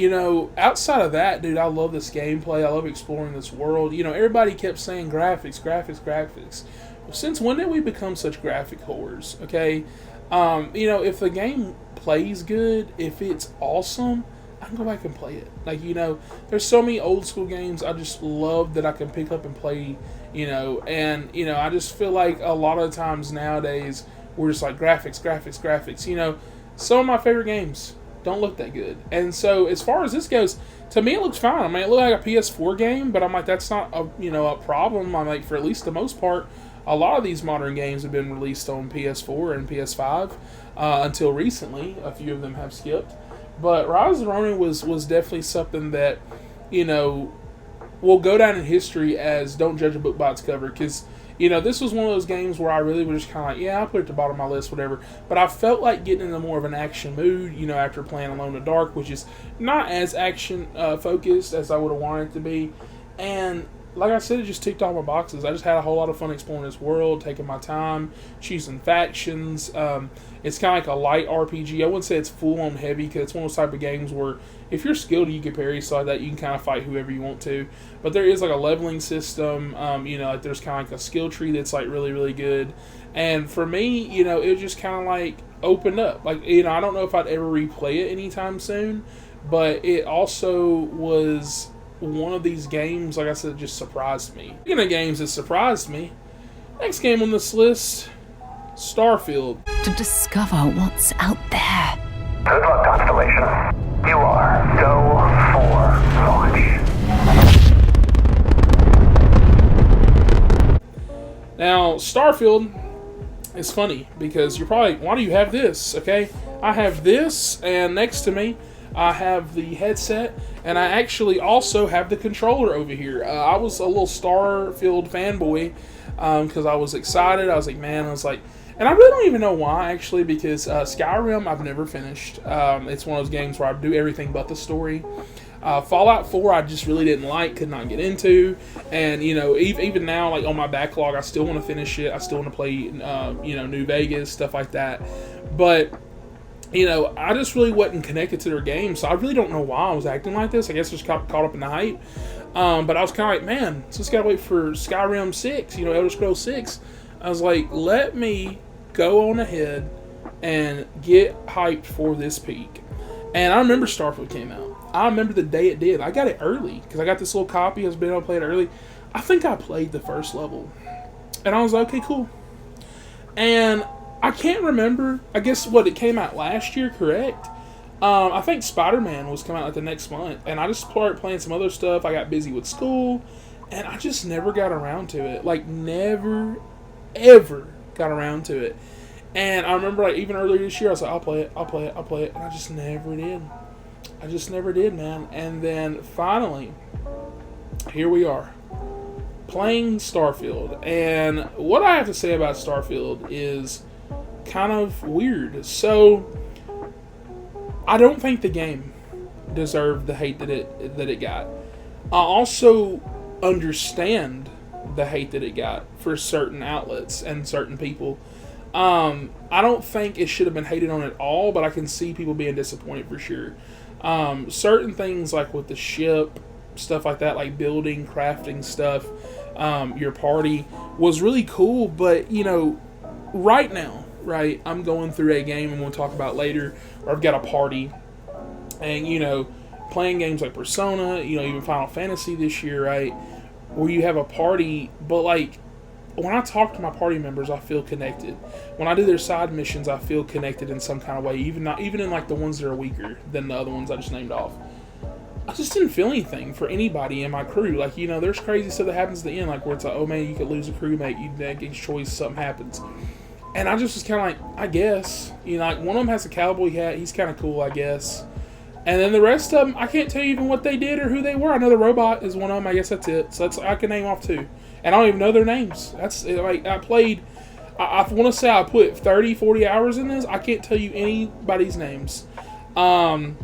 outside of that, dude, I love this gameplay. I love exploring this world. Everybody kept saying graphics. Well, since when did we become such graphic whores, okay? If the game plays good, if it's awesome, I can go back and play it. Like, there's so many old school games I just love that I can pick up and play, and, I just feel like a lot of times nowadays we're just like graphics. Some of my favorite games don't look that good. And so as far as this goes, to me it looks fine. I mean, it looked like a PS4 game, but I'm like, that's not a problem. I'm like, for at least the most part, a lot of these modern games have been released on PS4 and PS5 until recently. A few of them have skipped. But Rise of the Ronin was definitely something that, will go down in history as don't judge a book by its cover. Because This was one of those games where I really was just kind of like, yeah, I'll put it at the bottom of my list, whatever. But I felt like getting into more of an action mood, after playing Alone in the Dark, which is not as action focused as I would have wanted it to be. And like I said, it just ticked all my boxes. I just had a whole lot of fun exploring this world, taking my time, choosing factions. It's kind of like a light RPG. I wouldn't say it's full-on heavy, because it's one of those type of games where if you're skilled, you can parry, so that you can kind of fight whoever you want to. But there is like a leveling system. Like there's kind of like a skill tree that's like really, really good. And for me, it just kind of like opened up. Like, I don't know if I'd ever replay it anytime soon, but it also was one of these games, like I said, just surprised me. Speaking of games that surprised me, next game on this list, Starfield. To discover what's out there. Good luck, Constellation. You are go for launch. Now, Starfield is funny because you're probably, why do you have this? Okay, I have this, and next to me, I have the headset, and I actually also have the controller over here. I was a little Starfield fanboy because I was excited. I was like, and I really don't even know why, actually, because Skyrim I've never finished. It's one of those games where I do everything but the story. Fallout 4 I just really didn't like, could not get into, and even now, like on my backlog, I still want to finish it. I still want to play New Vegas, stuff like that, but I just really wasn't connected to their game, so I really don't know why I was acting like this. I guess I just caught up in the hype. But I was kind of like, man, just gotta wait for Skyrim 6, Elder Scrolls 6. I was like, let me go on ahead and get hyped for this peak. And I remember Starfield came out. I remember the day it did. I got it early, because I got this little copy. I was being able to play it early. I think I played the first level. And I was like, okay, cool. And I can't remember. I guess it came out last year, correct? I think Spider-Man was coming out like the next month, and I just started playing some other stuff. I got busy with school, and I just never got around to it. Like, never, ever got around to it. And I remember, like, even earlier this year, I was like, I'll play it, and I just never did. Man. And then finally, here we are, playing Starfield. And what I have to say about Starfield is kind of weird. So, I don't think the game deserved the hate that it got. I also understand the hate that it got for certain outlets and certain people. I don't think it should have been hated on at all, but I can see people being disappointed for sure. Certain things like with the ship, stuff like that, like building, crafting stuff, your party was really cool, but right now, right, I'm going through a game and we'll talk about later, where I've got a party, and playing games like Persona, even Final Fantasy this year, right, where you have a party, but like when I talk to my party members, I feel connected. When I do their side missions, I feel connected in some kind of way, even in like the ones that are weaker than the other ones I just named off. I just didn't feel anything for anybody in my crew. Like, there's crazy stuff that happens at the end, like where it's like, oh man, you could lose a crewmate, you make a choice, something happens. And I just was kind of like, I guess. Like one of them has a cowboy hat, he's kind of cool, I guess. And then the rest of them, I can't tell you even what they did or who they were. I know the robot is one of them, I guess that's it. So I can name off two. And I don't even know their names. That's like, I want to say I put 30, 40 hours in this. I can't tell you anybody's names. And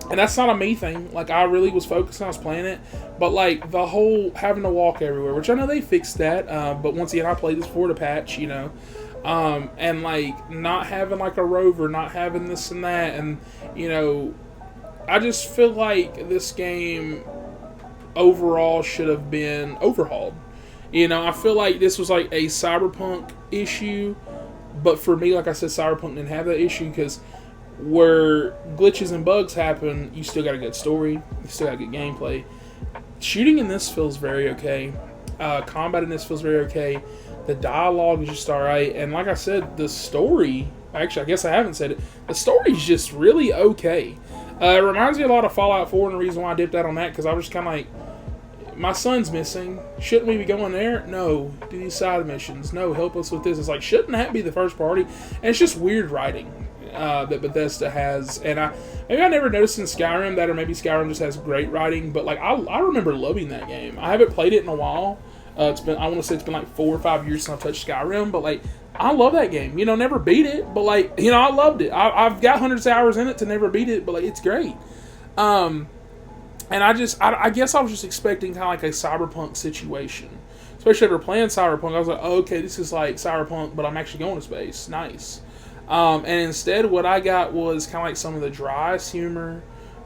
that's not a me thing. Like, I really was focused on, I was playing it. But, like, the whole having to walk everywhere, which I know they fixed that. But once again, I played this before the patch, and, like, not having, like, a rover, not having this and that. And, I just feel like this game overall should have been overhauled. I feel like this was like a Cyberpunk issue, but for me, like I said, Cyberpunk didn't have that issue, because where glitches and bugs happen, you still got a good story, you still got good gameplay. Shooting in this feels very okay. Combat in this feels very okay. The dialogue is just alright, and like I said, the story, actually I guess I haven't said it, the story's just really okay. It reminds me a lot of Fallout 4, and the reason why I dipped out on that, because I was just kind of like, my son's missing. Shouldn't we be going there? No. Do these side missions. No, help us with this. It's like, shouldn't that be the first party? And it's just weird writing that Bethesda has. And maybe I never noticed in Skyrim that, or maybe Skyrim just has great writing, but like I remember loving that game. I haven't played it in a while, I want to say it's been like 4 or 5 years since I touched Skyrim, but like I love that game. You know, never beat it, but like, you know, I loved it. I've got hundreds of hours in it to never beat it, but like it's great. And I guess I was just expecting kind of like a Cyberpunk situation, especially after playing Cyberpunk. I was like, oh, okay, this is like Cyberpunk, but I'm actually going to space. Nice. And instead, what I got was kind of like some of the driest humor,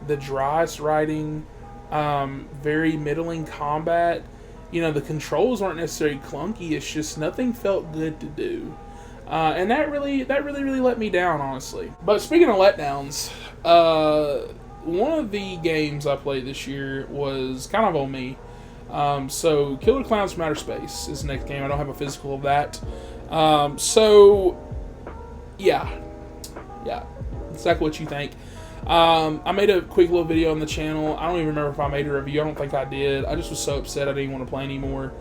the driest writing, very middling combat. You know, the controls weren't necessarily clunky. It's just nothing felt good to do. And that really let me down, honestly. But speaking of letdowns, one of the games I played this year was kind of on me. So Killer Clowns from Outer Space is the next game. I don't have a physical of that. Yeah, exactly what you think. I made a quick little video on the channel. I don't even remember if I made a review. I don't think I did. I just was so upset I didn't want to play anymore.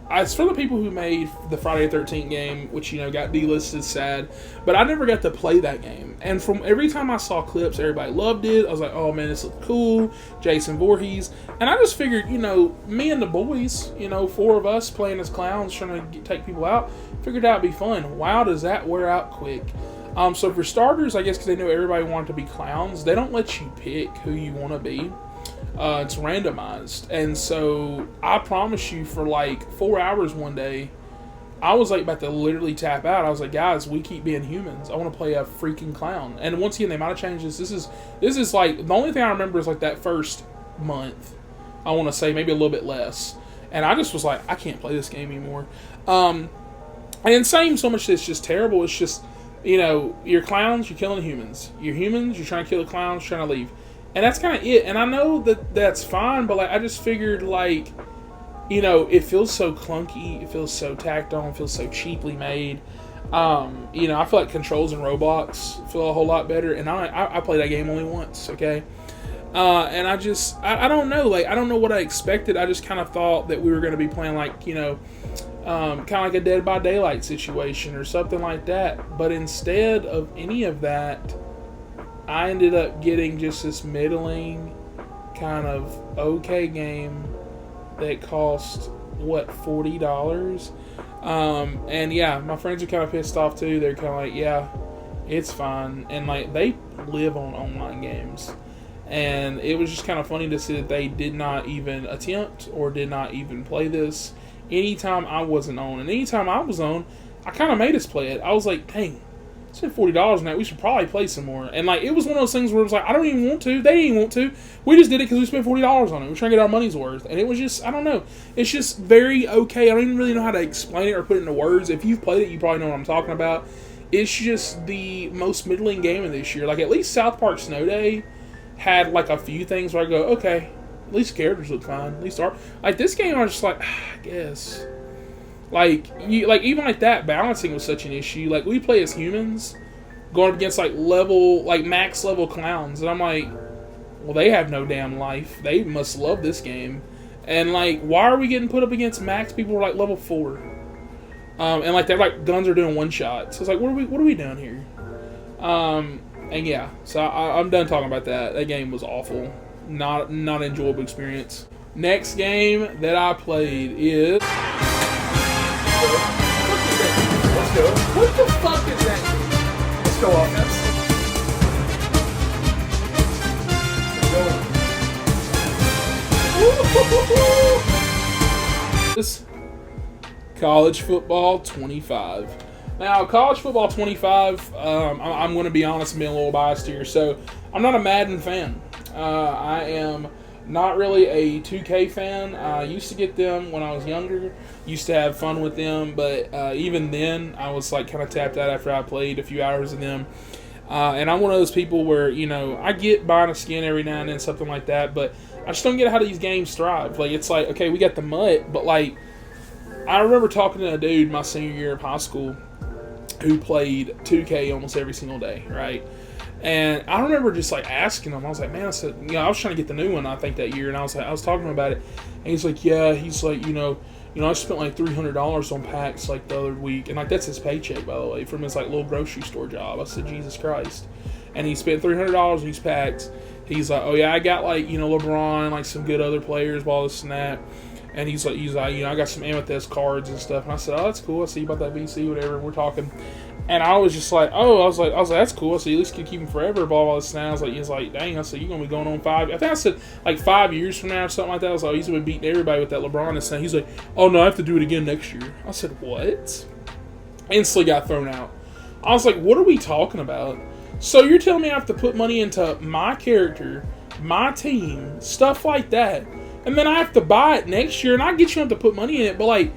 It's for the people who made the Friday the 13th game, which, you know, got delisted, sad. But I never got to play that game. And from every time I saw clips, everybody loved it. I was like, oh man, this looks cool. Jason Voorhees. And I just figured, you know, me and the boys, you know, 4 of us playing as clowns, trying to take people out, figured out it'd be fun. Wow, does that wear out quick. So for starters, I guess because they know everybody wanted to be clowns, they don't let you pick who you want to be. It's randomized. And so I promise you, for like 4 hours one day, I was like about to literally tap out. I was like, guys, we keep being humans. I want to play a freaking clown. And once again, they might have changed this. This is like, the only thing I remember is like that first month. I want to say maybe a little bit less. And I just was like, I can't play this game anymore. And saying so much that's just terrible. It's just, you know, you're clowns, you're killing humans. You're humans, you're trying to kill the clowns, trying to leave. And that's kind of it. And I know that that's fine, but like I just figured, like, you know, it feels so clunky, it feels so tacked on, it feels so cheaply made. You know, I feel like controls in Roblox feel a whole lot better. And I played that game only once, okay? And I don't know, like, I don't know what I expected. I just kind of thought that we were going to be playing like, you know, kind of like a Dead by Daylight situation or something like that. But instead of any of that, I ended up getting just this middling kind of okay game that cost, what, $40? And yeah, my friends are kind of pissed off too. They're kind of like, yeah, it's fine. And like, they live on online games. And it was just kind of funny to see that they did not even attempt or did not even play this anytime I wasn't on. And anytime I was on, I kind of made us play it. I was like, dang, spent $40 on that. We should probably play some more. And like, it was one of those things where it was like, I don't even want to. They didn't even want to. We just did it because we spent $40 on it. We're trying to get our money's worth. And it was just, I don't know. It's just very okay. I don't even really know how to explain it or put it into words. If you've played it, you probably know what I'm talking about. It's just the most middling game of this year. Like, at least South Park Snow Day had like a few things where I go, okay, at least characters look fine. At least art. Like, this game, I was just like, I guess. Like, even like that, balancing was such an issue. Like, we play as humans going up against like max level clowns, and I'm like, well, they have no damn life. They must love this game. And like, why are we getting put up against max people who are like level 4? And like, they're like, guns are doing one shot. So it's like, what are we doing here? And yeah, so I'm done talking about that. That game was awful. Not an enjoyable experience. Next game that I played is... Let's go. What the fuck is that? Let's go, offense. This College Football 25. Now, College Football 25, I'm going to be honest and be a little biased here. So, I'm not a Madden fan. I am not really a 2K fan. I used to get them when I was younger. Used to have fun with them. But even then, I was like kind of tapped out after I played a few hours of them. And I'm one of those people where, you know, I get buying a skin every now and then, something like that. But I just don't get how these games thrive. Like, it's like, okay, we got the MUT. But, like, I remember talking to a dude my senior year of high school who played 2K almost every single day, right? And I remember just like asking him, I was like, man, I said, you know, I was trying to get the new one, I think, that year, and I was talking to him about it, and he's like, yeah, he's like, you know, I spent like $300 on packs like the other week, and like that's his paycheck, by the way, from his like little grocery store job. I said, Jesus Christ. and he spent $300 on these packs. He's like, oh yeah, I got like, you know, LeBron and like some good other players, ball this and that. And he's like, you know, I got some Amethyst cards and stuff. And I said, oh, that's cool. I see you about that VC, whatever. And we're talking. And I was just like, oh, I was like, that's cool. I said, at least you can keep him forever, blah, this and that. I was like, he's like, dang. I said, you're going to be going on 5. I think I said like 5 years from now or something like that. I was like, he's going to be beating everybody with that LeBron and stuff. He's like, oh no, I have to do it again next year. I said, what? Instantly got thrown out. I was like, what are we talking about? So you're telling me I have to put money into my character, my team, stuff like that, and then I have to buy it next year, and I get you have to put money in it, but like,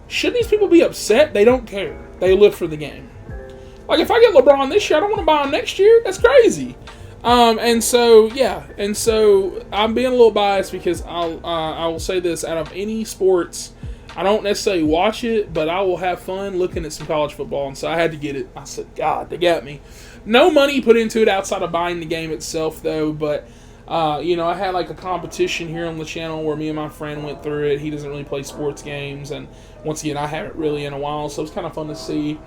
should these people be upset? They don't care. They live for the game. Like, if I get LeBron this year, I don't want to buy him next year. That's crazy. And so I'm being a little biased because I will say this: out of any sports, I don't necessarily watch it, but I will have fun looking at some college football, and so I had to get it. I said, God, they got me. No money put into it outside of buying the game itself, though, but, you know, I had like a competition here on the channel where me and my friend went through it. He doesn't really play sports games, and once again, I haven't really in a while, so it's kind of fun to see.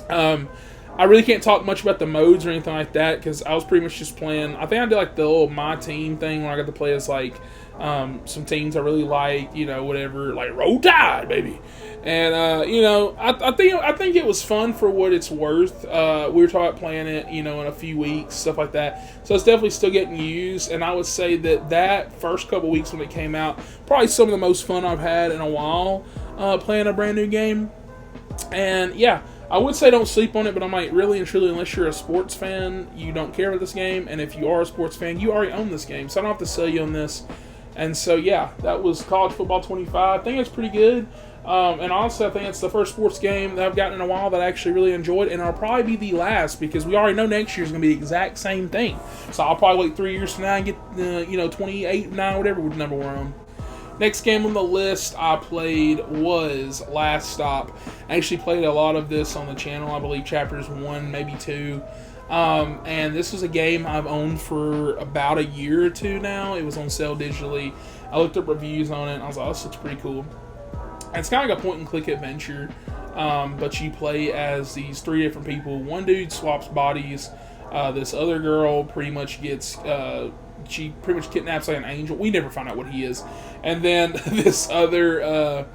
I really can't talk much about the modes or anything like that because I was pretty much just playing. I think I did like the little My Team thing where I got to play as like some teams I really like, you know, whatever, like Roll Tide, baby. And you know, I think it was fun for what it's worth. We were talking about playing it, you know, in a few weeks, stuff like that. So it's definitely still getting used. And I would say that first couple weeks when it came out, probably some of the most fun I've had in a while playing a brand new game. And yeah, I would say don't sleep on it, but I'm like, really and truly, unless you're a sports fan, you don't care about this game. And if you are a sports fan, you already own this game, so I don't have to sell you on this. And so, yeah, that was College Football 25. I think it's pretty good. And honestly, I think it's the first sports game that I've gotten in a while that I actually really enjoyed, and it'll probably be the last because we already know next year's going to be the exact same thing. So I'll probably wait 3 years from now and get, 28, 9, whatever number we're on. Next game on the list I played was Last Stop. I actually played a lot of this on the channel. I believe chapters 1, maybe 2. And this was a game I've owned for about a year or two now. It was on sale digitally. I looked up reviews on it, and I was like, oh, this looks pretty cool. And it's kind of like a point-and-click adventure, but you play as these 3 different people. One dude swaps bodies. This other girl pretty much gets... she pretty much kidnaps like an angel. We never find out what he is. And then this other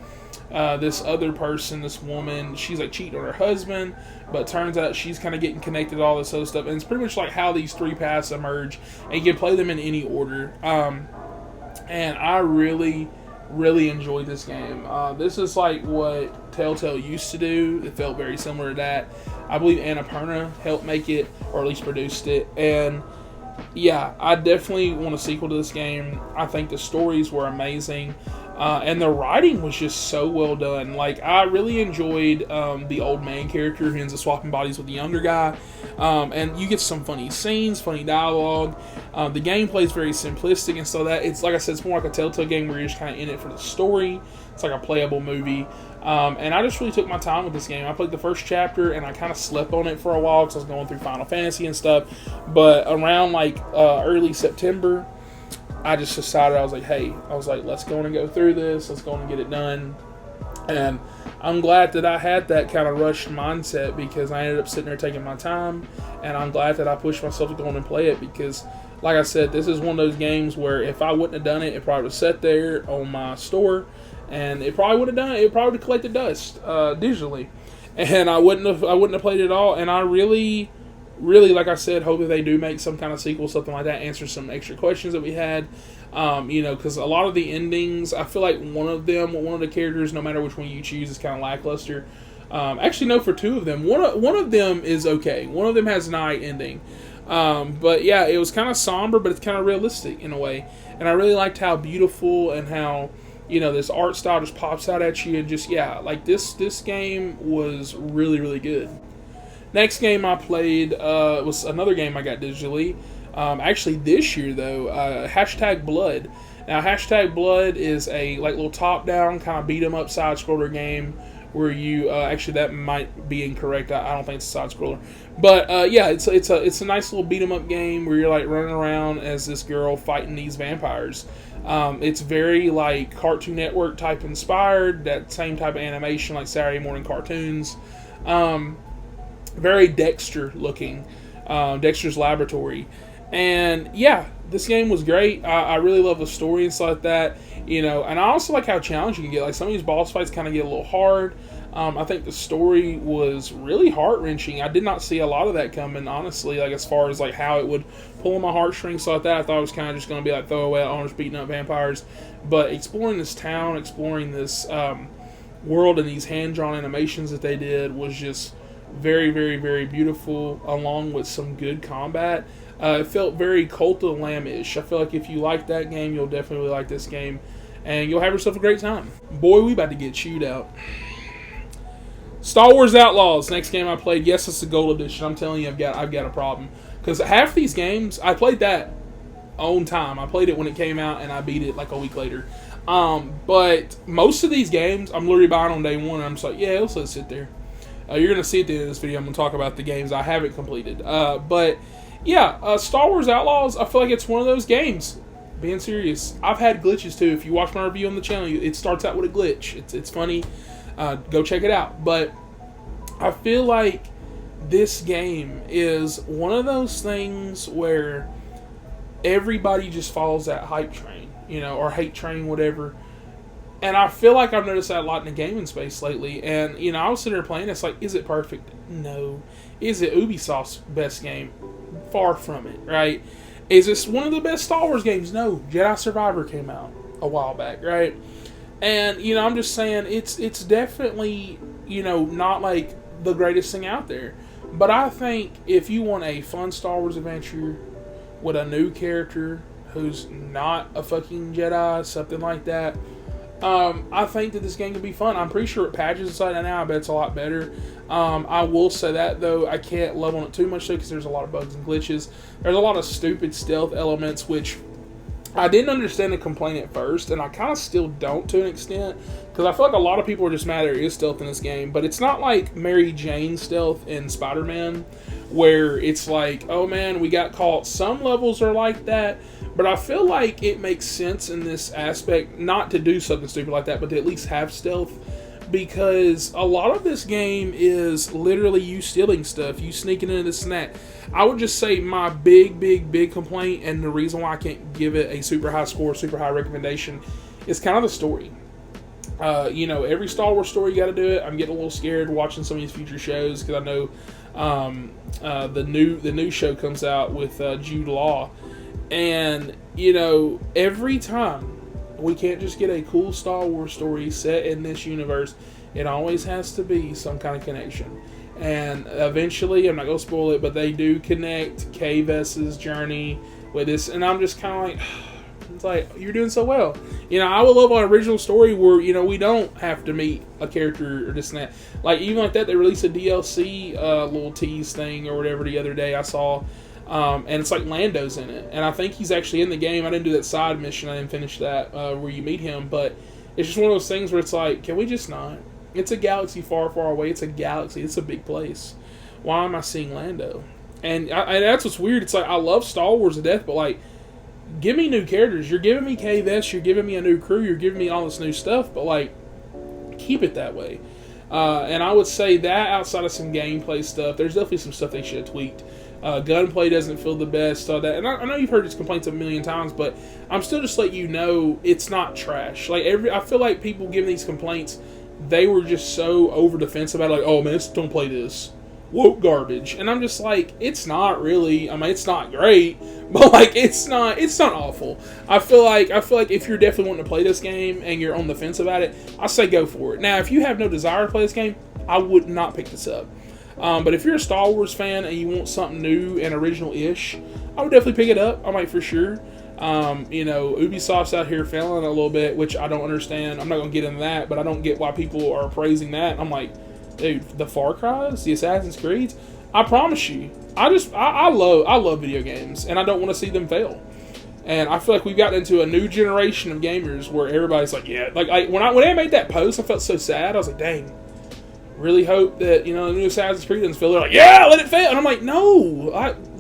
person, this woman, she's like cheating on her husband, but turns out she's kind of getting connected to all this other stuff. And it's pretty much like how these 3 paths emerge, and you can play them in any order. And I really, really enjoyed this game. This is like what Telltale used to do. It felt very similar to that. I believe Annapurna helped make it, or at least produced it. And yeah, I definitely want a sequel to this game. I think the stories were amazing. And the writing was just so well done. Like, I really enjoyed the old man character who ends up swapping bodies with the younger guy. And you get some funny scenes, funny dialogue. The gameplay is very simplistic and so that it's, like I said, it's more like a Telltale game where you're just kind of in it for the story. It's like a playable movie. And I just really took my time with this game. I played the first chapter and I kind of slept on it for a while because I was going through Final Fantasy and stuff. But around like early September, I just decided, I was like, let's go in and go through this. Let's go in and get it done. And I'm glad that I had that kind of rushed mindset because I ended up sitting there taking my time. And I'm glad that I pushed myself to go in and play it because, like I said, this is one of those games where if I wouldn't have done it, it probably would have sat there on my store. And it probably would have done it. It probably would have collected dust digitally. And I wouldn't have played it at all. And I really, like I said, hope that they do make some kind of sequel, something like that, answer some extra questions that we had. Because a lot of the endings, I feel like one of the characters, no matter which one you choose, is kind of lackluster. Actually, no, for 2 of them. One of them is okay. One of them has an eye ending. But yeah, it was kind of somber, but it's kind of realistic in a way. And I really liked how beautiful and how, this art style just pops out at you. And just, yeah, like this game was really, really good. Next game I played was another game I got digitally. Actually, this year, though, #Blood. Now, #Blood is a little top-down kind of beat-em-up side-scroller game where you actually, that might be incorrect. I don't think it's a side-scroller, but yeah, it's a nice little beat-em-up game where you're like running around as this girl fighting these vampires. It's very like Cartoon Network type inspired, that same type of animation like Saturday morning cartoons. Very Dexter looking. Dexter's Laboratory. And yeah, this game was great. I really love the story and stuff like that. And I also like how challenging you can get. Like, some of these boss fights kind of get a little hard. I think the story was really heart-wrenching. I did not see a lot of that coming, honestly, like, as far as like how it would pull on my heartstrings like that. I thought it was kind of just going to be like throwaway owners beating up vampires. But exploring this town, exploring this world, and these hand-drawn animations that they did was just very, very, very beautiful, along with some good combat. It felt very Cult of the Lamb-ish. I feel like if you like that game, you'll definitely like this game, and you'll have yourself a great time. Boy, we about to get chewed out. Star Wars Outlaws, next game I played. Yes, it's the Gold Edition. I'm telling you, I've got a problem. Because half these games, I played that on time. I played it when it came out, and I beat it like a week later. But most of these games, I'm literally buying on day one, and I'm just like, yeah, let's let it sit there. You're going to see at the end of this video, I'm going to talk about the games I haven't completed. But yeah, Star Wars Outlaws, I feel like it's one of those games. Being serious. I've had glitches too. If you watch my review on the channel, it starts out with a glitch. It's funny. Go check it out. But I feel like this game is one of those things where everybody just follows that hype train, or hate train, whatever. And I feel like I've noticed that a lot in the gaming space lately. And, I was sitting there playing, it's like, is it perfect? No. Is it Ubisoft's best game? Far from it, right? Is this one of the best Star Wars games? No. Jedi Survivor came out a while back, right? And, I'm just saying, it's definitely, not like the greatest thing out there. But I think if you want a fun Star Wars adventure with a new character who's not a fucking Jedi, something like that, I think that this game can be fun. I'm pretty sure it patches inside now. I bet it's a lot better. I will say that, though, I can't love on it too much, though, because there's a lot of bugs and glitches. There's a lot of stupid stealth elements, which I didn't understand and complain at first, and I kind of still don't to an extent, because I feel like a lot of people are just mad there is stealth in this game, but it's not like Mary Jane stealth in Spider-Man, where it's like, oh man, we got caught. Some levels are like that, but I feel like it makes sense in this aspect not to do something stupid like that, but to at least have stealth, because a lot of this game is literally you stealing stuff, you sneaking into this and that. I would just say my big complaint, and the reason why I can't give it a super high score, super high recommendation, is kind of the story. Every Star Wars story you got to do it. I'm getting a little scared watching some of these future shows, because I know the new show comes out with Jude Law, and every time we can't just get a cool Star Wars story set in this universe. It always has to be some kind of connection. And eventually, I'm not going to spoil it, but they do connect Kay Vess's journey with this. And I'm just kind of like, it's like, you're doing so well. I would love an original story where, we don't have to meet a character or this and that. Like, even like that, they released a DLC little tease thing or whatever the other day I saw. And it's like Lando's in it. And I think he's actually in the game. I didn't do that side mission. I didn't finish that where you meet him. But it's just one of those things where it's like, can we just not? It's a galaxy far, far away. It's a galaxy. It's a big place. Why am I seeing Lando? And that's what's weird. It's like, I love Star Wars to death, but like, give me new characters. You're giving me Kay Vess. You're giving me a new crew. You're giving me all this new stuff. But like, keep it that way. And I would say that outside of some gameplay stuff, there's definitely some stuff they should have tweaked. Gunplay doesn't feel the best. And I know you've heard these complaints a million times, but I'm still just letting you know it's not trash. Like I feel like people giving these complaints, they were just so over defensive about it, like, oh man, don't play this. Woke garbage. And I'm just like, it's not really. I mean, it's not great, but like, it's not awful. I feel like if you're definitely wanting to play this game and you're on the fence about it, I say go for it. Now, if you have no desire to play this game, I would not pick this up. But if you're a Star Wars fan and you want something new and original-ish, I would definitely pick it up. I might for sure. Ubisoft's out here failing a little bit, which I don't understand. I'm not going to get into that, but I don't get why people are praising that. I'm like, dude, the Far Cry's, the Assassin's Creeds, I promise you, I love video games, and I don't want to see them fail. And I feel like we've gotten into a new generation of gamers where everybody's like, yeah, like when I made that post, I felt so sad. I was like, dang. Really hope that, the new Assassin's Creed doesn't fail. They're like, yeah, let it fail. And I'm like, no.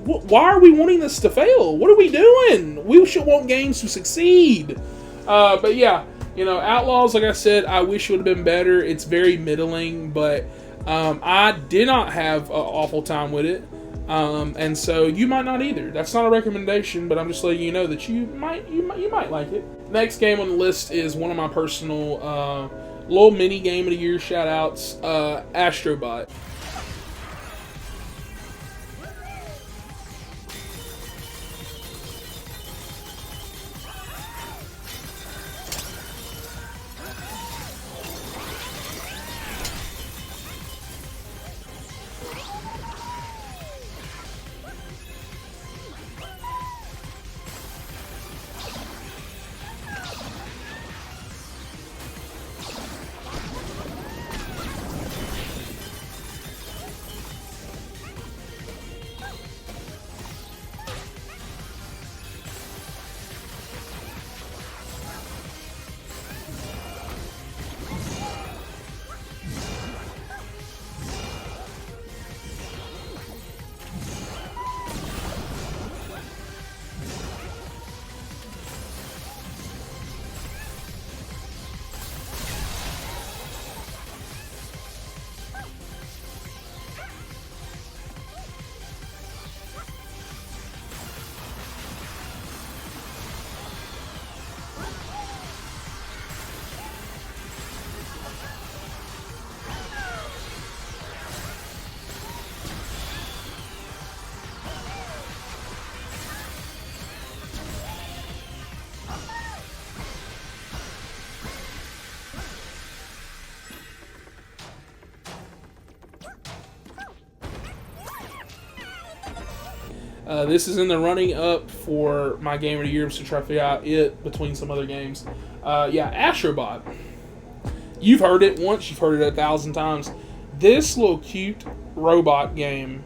Why are we wanting this to fail? What are we doing? We should want games to succeed. But yeah, Outlaws, like I said, I wish it would have been better. It's very middling, but I did not have an awful time with it. And so you might not either. That's not a recommendation, but I'm just letting you know that you might like it. Next game on the list is one of my personal little mini game of the year shout outs, Astrobot. This is in the running up for my game of the year, so try to figure out it between some other games. Astrobot. You've heard it once, you've heard it 1,000 times. This little cute robot game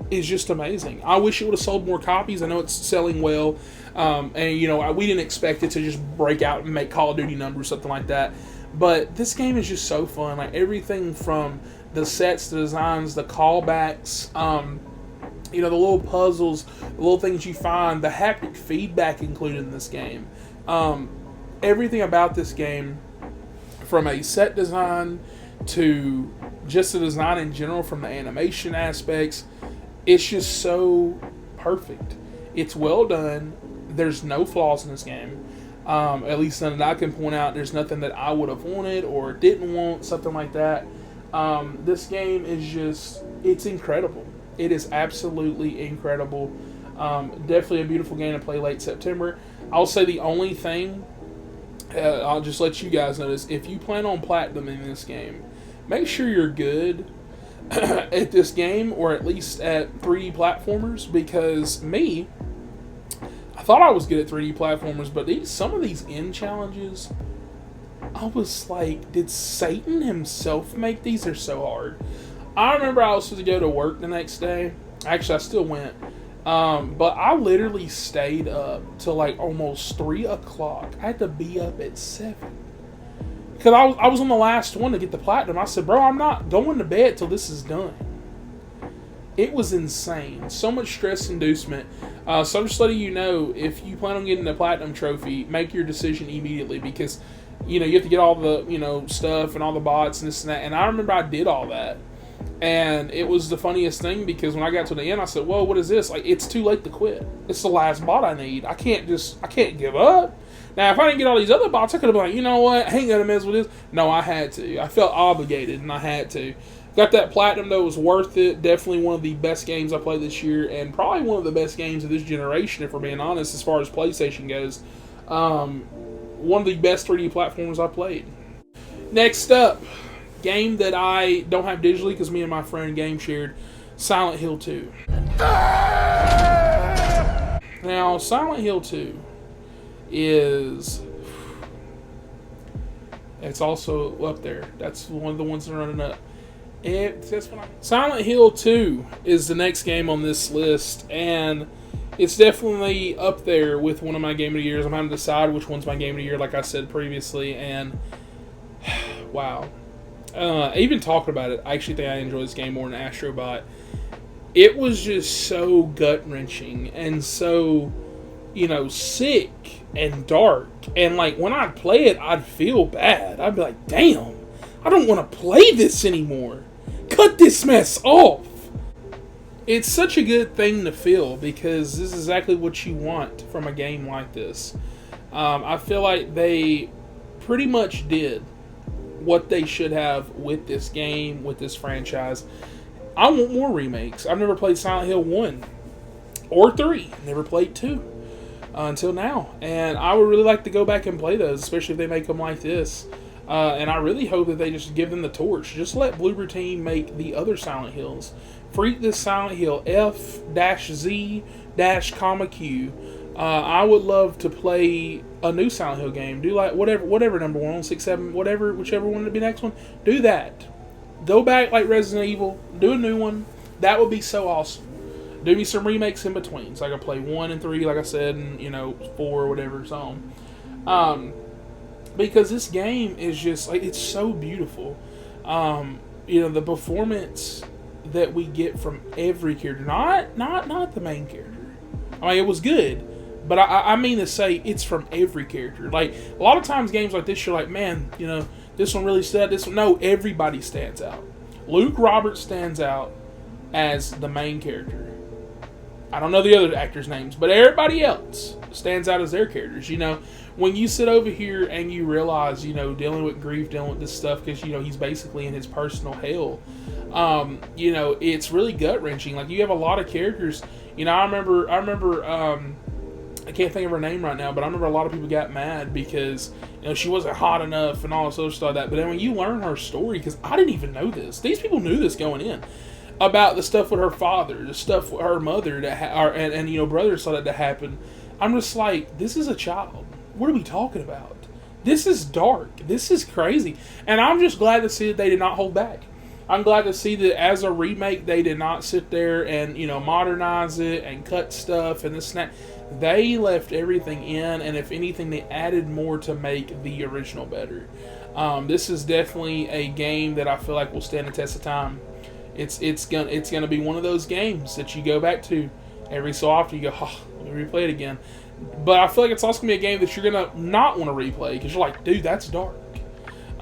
is just amazing. I wish it would have sold more copies. I know it's selling well, and we didn't expect it to just break out and make Call of Duty numbers, something like that. But this game is just so fun. Like everything from the sets, the designs, the callbacks, the little puzzles, the little things you find, the haptic feedback included in this game. Everything about this game, from a set design to just the design in general, from the animation aspects, it's just so perfect. It's well done. There's no flaws in this game. At least none that I can point out. There's nothing that I would have wanted or didn't want, something like that. This game is just, it's incredible. It is absolutely incredible. Definitely a beautiful game to play late September. I'll say the only thing, I'll just let you guys know this, if you plan on platinum in this game, make sure you're good at this game, or at least at 3D platformers, because I thought I was good at 3D platformers, but some of these end challenges, I was like, did Satan himself make these? They're so hard. I remember I was supposed to go to work the next day. Actually, I still went. But I literally stayed up till like almost 3 o'clock. I had to be up at 7. Because I was on the last one to get the platinum. I said, bro, I'm not going to bed till this is done. It was insane. So much stress inducement. So I'm just letting you know, if you plan on getting the platinum trophy, make your decision immediately, because you have to get all the stuff and all the bots and this and that. And I remember I did all that. And it was the funniest thing, because when I got to the end, I said, whoa, what is this? Like, it's too late to quit. It's the last bot I need. I can't give up. Now, if I didn't get all these other bots, I could have been like, you know what? I ain't gonna mess with this. No, I had to. I felt obligated, and I had to. Got that platinum, though. It was worth it. Definitely one of the best games I played this year, and probably one of the best games of this generation, if we're being honest, as far as PlayStation goes. One of the best 3D platforms I played. Next up, game that I don't have digitally because me and my friend game shared, Silent Hill 2. Now, Silent Hill 2 it's also up there. That's one of the ones that are running up. Silent Hill 2 is the next game on this list, and it's definitely up there with one of my game of the years. I'm having to decide which one's my game of the year, like I said previously, and wow. Even talking about it, I actually think I enjoy this game more than Astrobot. It was just so gut-wrenching and so, sick and dark. And, like, when I'd play it, I'd feel bad. I'd be like, damn, I don't want to play this anymore. Cut this mess off. it's such a good thing to feel because this is exactly what you want from a game like this. I feel like they pretty much did what they should have with this game, with this franchise. I want more remakes. I've never played Silent Hill 1 or 3. Never played 2 until now. And I would really like to go back and play those, especially if they make them like this. And I really hope that they just give them the torch. Just let Bloober Team make the other Silent Hills. Freak this Silent Hill F-Z-Q. I would love to play a new Silent Hill game. Do like whatever number 1, 6, 7, whatever, whichever one to be next one. Do that. Go back like Resident Evil. Do a new one. That would be so awesome. Do me some remakes in between, so I can play 1 and 3, like I said, and 4 or whatever. So, because this game is just like, it's so beautiful. The performance that we get from every character, not the main character. I mean, it was good, but I mean to say it's from every character. Like, a lot of times games like this, you're like, man, this one really stood out. This one, no, everybody stands out. Luke Roberts stands out as the main character. I don't know the other actors' names, but everybody else stands out as their characters. When you sit over here and you realize, dealing with grief, dealing with this stuff, because, he's basically in his personal hell, it's really gut-wrenching. Like, you have a lot of characters. I remember, I can't think of her name right now, but I remember a lot of people got mad because, she wasn't hot enough and all this other stuff like that. But then when you learn her story, because I didn't even know this. These people knew this going in. About the stuff with her father, the stuff with her mother, and brothers saw that to happen. I'm just like, this is a child. What are we talking about? This is dark. This is crazy. And I'm just glad to see that they did not hold back. I'm glad to see that as a remake, they did not sit there and, modernize it and cut stuff and this and that. They left everything in, and if anything, they added more to make the original better. This is definitely a game that I feel like will stand the test of time. It's gonna be one of those games that you go back to every so often. You go, let me replay it again. But I feel like it's also gonna be a game that you're gonna not want to replay because you're like, dude, that's dark.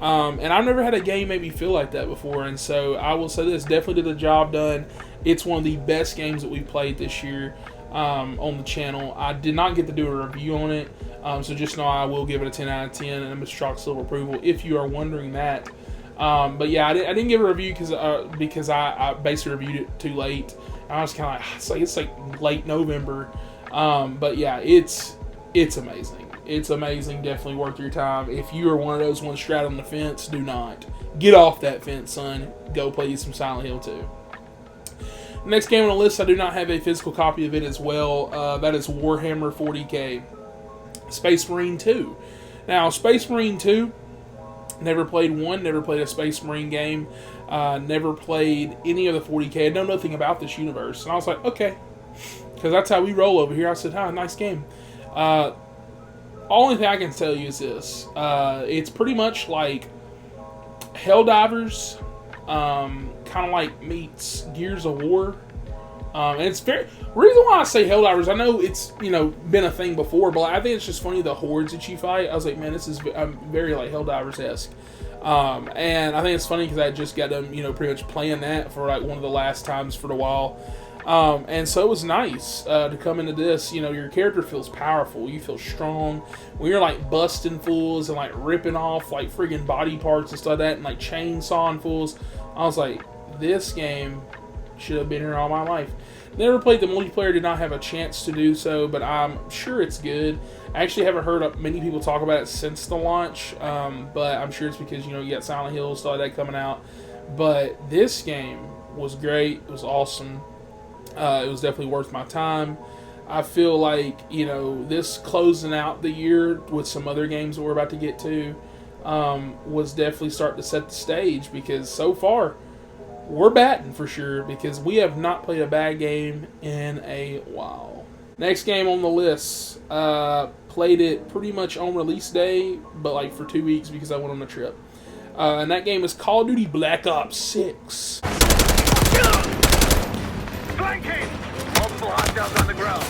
And I've never had a game make me feel like that before. And so I will say this, definitely did the job done. It's one of the best games that we've played this year on the channel. I did not get to do a review on it, so just know I will give it a 10 out of 10 and a Mr. Chalk Silver approval if you are wondering that. But yeah, I didn't give a review because I basically reviewed it too late. And I was kind of like, it's like late November. But yeah, it's amazing. It's amazing. Definitely worth your time. If you are one of those ones straddling the fence, do not get off that fence, son. Go play some Silent Hill 2. Next game on the list, I do not have a physical copy of it as well. That is Warhammer 40k, Space Marine 2. Now, Space Marine 2. Never played one, never played a Space Marine game, never played any of the 40k. I know nothing about this universe. And I was like, okay, because that's how we roll over here. I said, nice game. Only thing I can tell you is this. It's pretty much like Helldivers, kind of like meets Gears of War. And it's very... reason why I say Helldivers, I know it's, been a thing before, but I think it's just funny the hordes that you fight. I was like, man, this is very like Helldivers-esque. And I think it's funny because I just got them, pretty much playing that for like one of the last times for a while. And so it was nice to come into this. Your character feels powerful. You feel strong. When you're like busting fools and like ripping off like friggin' body parts and stuff like that and like chainsawing fools, I was like, this game should have been here all my life. Never played the multiplayer, did not have a chance to do so, but I'm sure it's good. I actually haven't heard many people talk about it since the launch, but I'm sure it's because, you got Silent Hill, stuff like that coming out. But this game was great. It was awesome. It was definitely worth my time. I feel like, this closing out the year with some other games that we're about to get to was definitely starting to set the stage, because so far, we're batting for sure, because we have not played a bad game in a while. Next game on the list, played it pretty much on release day, but like for 2 weeks because I went on a trip. And that game is Call of Duty Black Ops 6. Flanking! Multiple hostiles on the ground.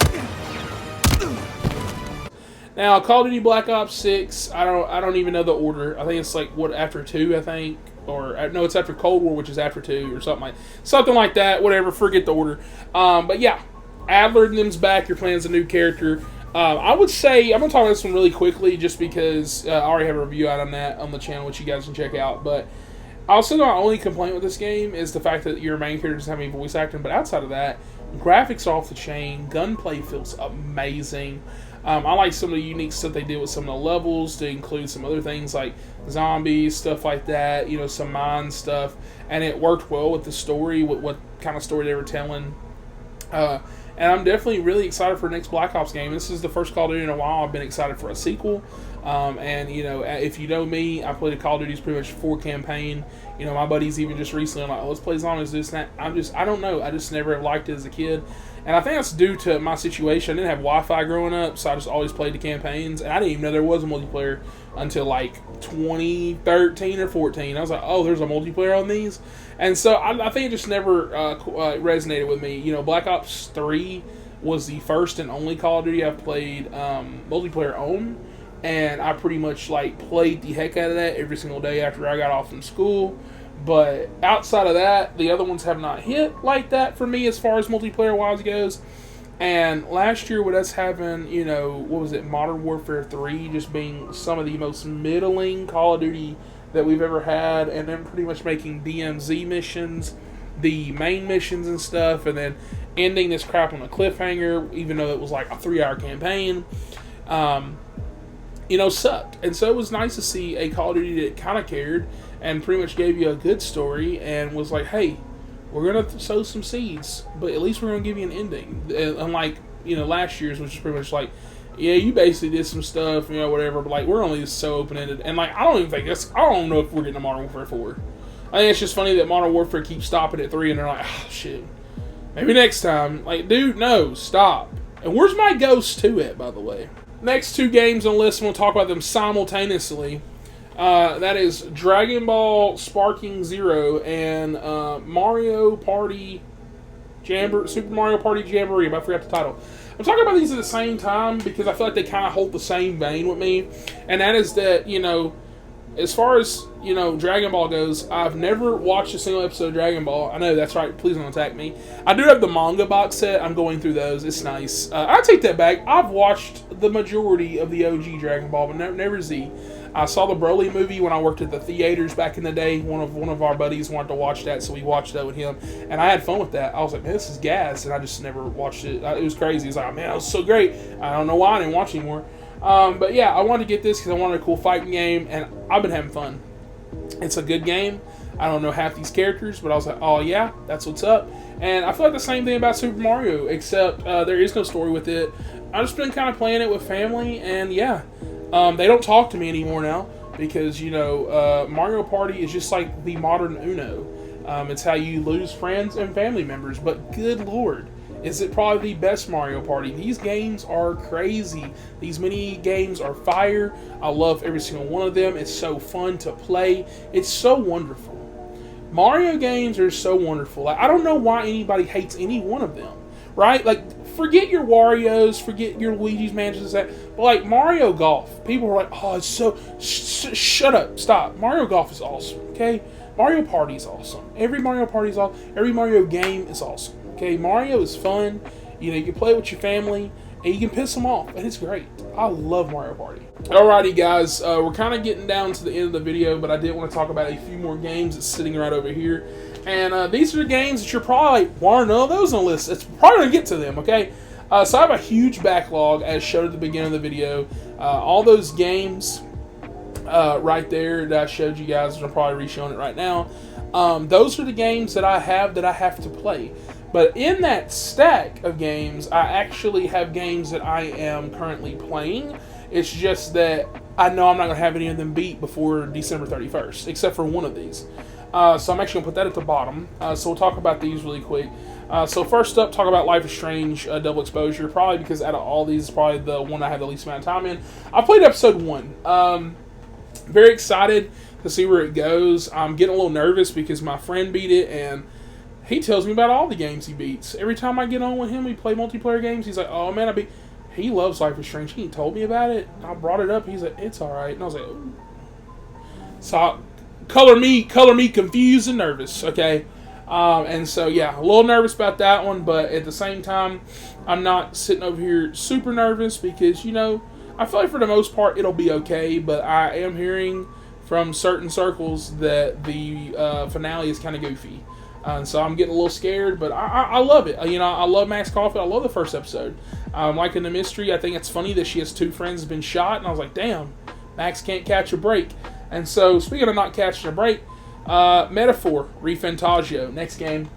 Now, Call of Duty Black Ops 6, I don't even know the order. I think it's like, after 2, I think, or no, it's after Cold War, which is after 2 or something like that. Whatever, forget the order. But yeah, Adler and them's back. You're playing as a new character. I would say I'm gonna talk about this one really quickly, just because I already have a review out on that on the channel, which you guys can check out. But I'll say my only complaint with this game is the fact that your main character doesn't have any voice acting. But outside of that, graphics are off the chain. Gunplay feels amazing. I like some of the unique stuff they did with some of the levels to include some other things like zombies, stuff like that, some mine stuff. And it worked well with the story, with what kind of story they were telling. And I'm definitely really excited for the next Black Ops game. This is the first Call of Duty in a while I've been excited for a sequel. And, if you know me, I played a Call of Duty's pretty much 4 campaign. My buddies even just recently like, let's play zombies, this and that. I don't know. I just never liked it as a kid. And I think that's due to my situation. I didn't have Wi-Fi growing up, so I just always played the campaigns. And I didn't even know there was a multiplayer until like 2013 or 14. I was like, oh, there's a multiplayer on these? And so I think it just never resonated with me. Black Ops 3 was the first and only Call of Duty I've played multiplayer on. And I pretty much played the heck out of that every single day after I got off from school. But outside of that, the other ones have not hit like that for me as far as multiplayer-wise goes. And last year with us having, Modern Warfare 3 just being some of the most middling Call of Duty that we've ever had, and then pretty much making DMZ missions, the main missions and stuff, and then ending this crap on a cliffhanger, even though it was like a 3-hour campaign, sucked. And so it was nice to see a Call of Duty that kind of cared and pretty much gave you a good story and was like, hey, we're going to sow some seeds, but at least we're going to give you an ending. Unlike, last year's, which is pretty much like, yeah, you basically did some stuff, whatever, but we're only so open-ended. And I don't know if we're getting a Modern Warfare 4. I think it's just funny that Modern Warfare keeps stopping at 3 and they're like, oh, shit. Maybe next time. Dude, no, stop. And where's my Ghost 2 at, by the way? Next 2 games on the list, we'll talk about them simultaneously. That is Dragon Ball Sparking Zero and Mario Party Super Mario Party Jamboree, but I forgot the title. I'm talking about these at the same time because I feel like they kind of hold the same vein with me. And that is that, as far as, Dragon Ball goes, I've never watched a single episode of Dragon Ball. I know, that's right. Please don't attack me. I do have the manga box set. I'm going through those. It's nice. I take that back. I've watched the majority of the OG Dragon Ball, but never Z. I saw the Broly movie when I worked at the theaters back in the day. One of our buddies wanted to watch that, so we watched that with him. And I had fun with that. I was like, man, this is gas. And I just never watched it. It was crazy. It's like, man, that was so great. I don't know why I didn't watch anymore. But yeah, I wanted to get this because I wanted a cool fighting game, and I've been having fun. It's a good game. I don't know half these characters, but I was like, oh yeah, that's what's up. And I feel like the same thing about Super Mario, except there is no story with it. I've just been kind of playing it with family, and yeah, they don't talk to me anymore now because, Mario Party is just like the modern Uno. It's how you lose friends and family members, but good lord, is it probably the best Mario Party. These games are crazy. These mini games are fire. I love every single one of them. It's so fun to play. It's so wonderful. Mario games are so wonderful. I don't know why anybody hates any one of them, right? Forget your Wario's, forget your Luigi's Mansions, but Mario Golf, people are like, oh, it's so, shut up, stop. Mario Golf is awesome, okay? Mario Party is awesome. Every Mario Party is awesome. Every Mario game is awesome. Okay, Mario is fun. You can play with your family, and you can piss them off, and it's great. I love Mario Party. Alrighty, guys, we're kind of getting down to the end of the video, but I did want to talk about a few more games that's sitting right over here. And these are the games that you're probably like, why are none of those on the list? It's probably going to get to them, okay? So I have a huge backlog, as shown at the beginning of the video. All those games right there that I showed you guys, and I'm probably re-showing it right now. Those are the games that I have to play. But in that stack of games, I actually have games that I am currently playing. It's just that I know I'm not going to have any of them beat before December 31st, except for one of these. So I'm actually going to put that at the bottom. So we'll talk about these really quick. So first up, talk about Life is Strange Double Exposure, probably because out of all these, it's probably the one I have the least amount of time in. I played episode 1. Very excited to see where it goes. I'm getting a little nervous because my friend beat it, and he tells me about all the games he beats. Every time I get on with him, we play multiplayer games, he's like, oh man, he loves Life is Strange. He told me about it. I brought it up. He's like, it's alright. And I was like, ooh. So color me confused and nervous. Okay, and so yeah, a little nervous about that one, but at the same time, I'm not sitting over here super nervous because I feel like for the most part it'll be okay. But I am hearing from certain circles that the finale is kind of goofy. And so I'm getting a little scared, but I love it. I love Max Caulfield. I love the first episode. I'm liking the mystery. I think it's funny that she has 2 friends who've been shot, and I was like, damn, Max can't catch a break. And so, speaking of not catching a break, Metaphor, ReFantagio, next game.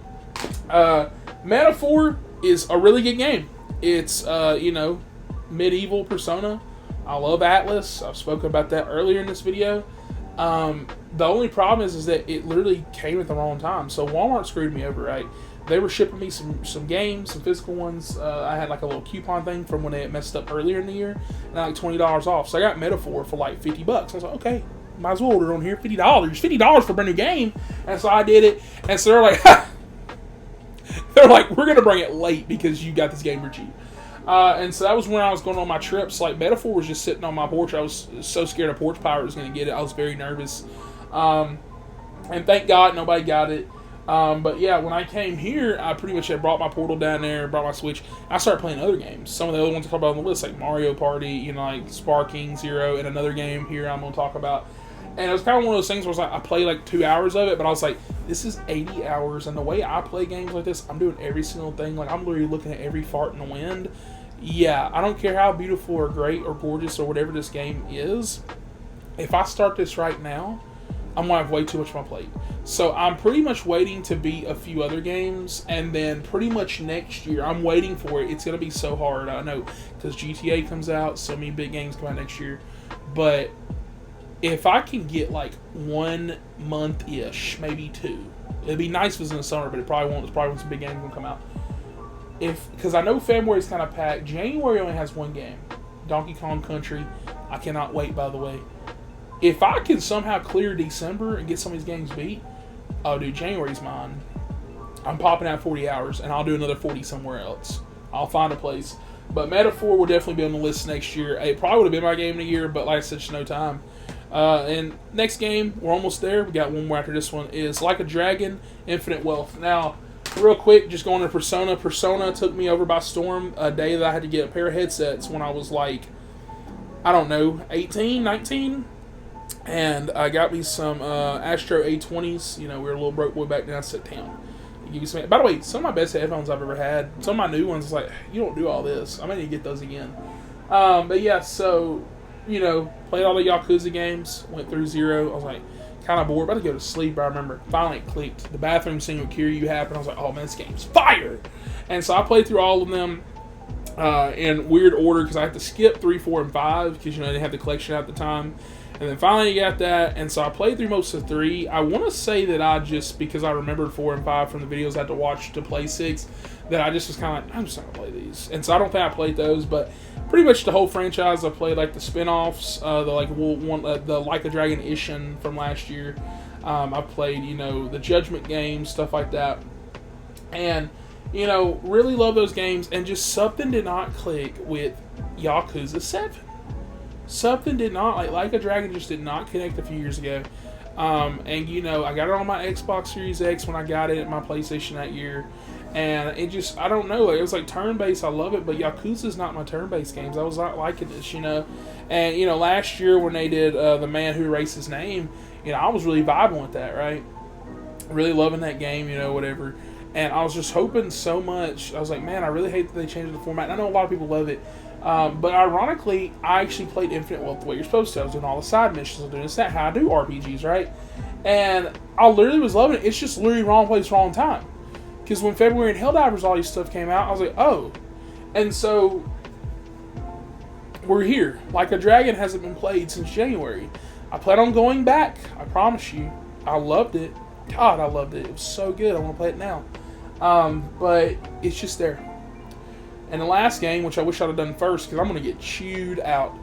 Metaphor is a really good game. It's, medieval Persona. I love Atlas. I've spoken about that earlier in this video. The only problem is that it literally came at the wrong time. So Walmart screwed me over, right? They were shipping me some games, some physical ones. I had like a little coupon thing from when they had messed up earlier in the year, and I had like $20 off. So I got Metaphor for like $50. I was like, okay, might as well order it on here. $50 for a brand new game. And so I did it. And so they're like, we're gonna bring it late because you got this game for cheap. And so that was when I was going on my trips. Like, Metaphor was just sitting on my porch. I was so scared a porch pirate was going to get it. I was very nervous. And thank God nobody got it. But yeah, when I came here, I pretty much had brought my Portal down there, brought my Switch. I started playing other games. Some of the other ones I talked about on the list, like Mario Party, like Sparking Zero, and another game here I'm going to talk about. And it was kind of one of those things where I played like 2 hours of it, but I was like, this is 80 hours. And the way I play games like this, I'm doing every single thing. Like, I'm literally looking at every fart in the wind. Yeah, I don't care how beautiful or great or gorgeous or whatever this game is. If I start this right now, I'm going to have way too much on my plate. So I'm pretty much waiting to beat a few other games. And then pretty much next year, I'm waiting for it. It's going to be so hard, I know. Because GTA comes out, so many big games come out next year. But if I can get like 1 month-ish, maybe 2. It'd be nice if it was in the summer, but it probably won't. It's probably when some big games will come out. Because I know February is kind of packed. January only has 1 game. Donkey Kong Country. I cannot wait, by the way. If I can somehow clear December and get some of these games beat, oh, dude, January's mine. I'm popping out 40 hours, and I'll do another 40 somewhere else. I'll find a place. But Metaphor will definitely be on the list next year. It probably would have been my game of the year, but like I said, just no time. And next game, we're almost there. We got one more after this one, is Like a Dragon, Infinite Wealth. Now, real quick, just going to Persona. Persona took me over by storm. A day that I had to get a pair of headsets when I was like, I don't know, 18, 19. And I got me some Astro A20s. We were a little broke boy back then. I said, damn. Give you some. By the way, some of my best headphones I've ever had. Some of my new ones, like, you don't do all this. I may need to get those again. But yeah, so, played all the Yakuza games. Went through 0. I was like, kind of bored, about to go to sleep. I remember finally it clicked. The bathroom scene with Kiryu happened. I was like, oh man, this game's fire! And so I played through all of them in weird order because I had to skip 3, 4, and 5 because I didn't have the collection at the time. And then finally got that, and so I played through most of 3. I want to say that I just, because I remembered 4 and 5 from the videos I had to watch to play 6, that I just was kind of like, I'm just not going to play these. And so I don't think I played those, but pretty much the whole franchise I played, like the spin-offs, the Like a Dragon Ishin from last year. I played, the Judgment games, stuff like that. And, really love those games, and just something did not click with Yakuza 7. Something did not, like a Dragon just did not connect a few years ago. And, I got it on my Xbox Series X when I got it at my PlayStation that year. And it just, I don't know, it was like turn-based, I love it, but Yakuza's not my turn-based games. I was not liking this, And, last year when they did The Man Who Erased His Name, I was really vibing with that, right? Really loving that game, whatever. And I was just hoping so much. I was like, man, I really hate that they changed the format. And I know a lot of people love it. But ironically, I actually played Infinite Wealth the way you're supposed to. I was doing all the side missions. I was doing this, that, how I do RPGs, right? And I literally was loving it. It's just literally wrong place, wrong time. Because when February and Helldivers, all these stuff came out, I was like, oh. And so, we're here. Like a Dragon hasn't been played since January. I plan on going back. I promise you. I loved it. God, I loved it. It was so good. I want to play it now. But it's just there. And the last game, which I wish I'd have done first, because I'm going to get chewed out.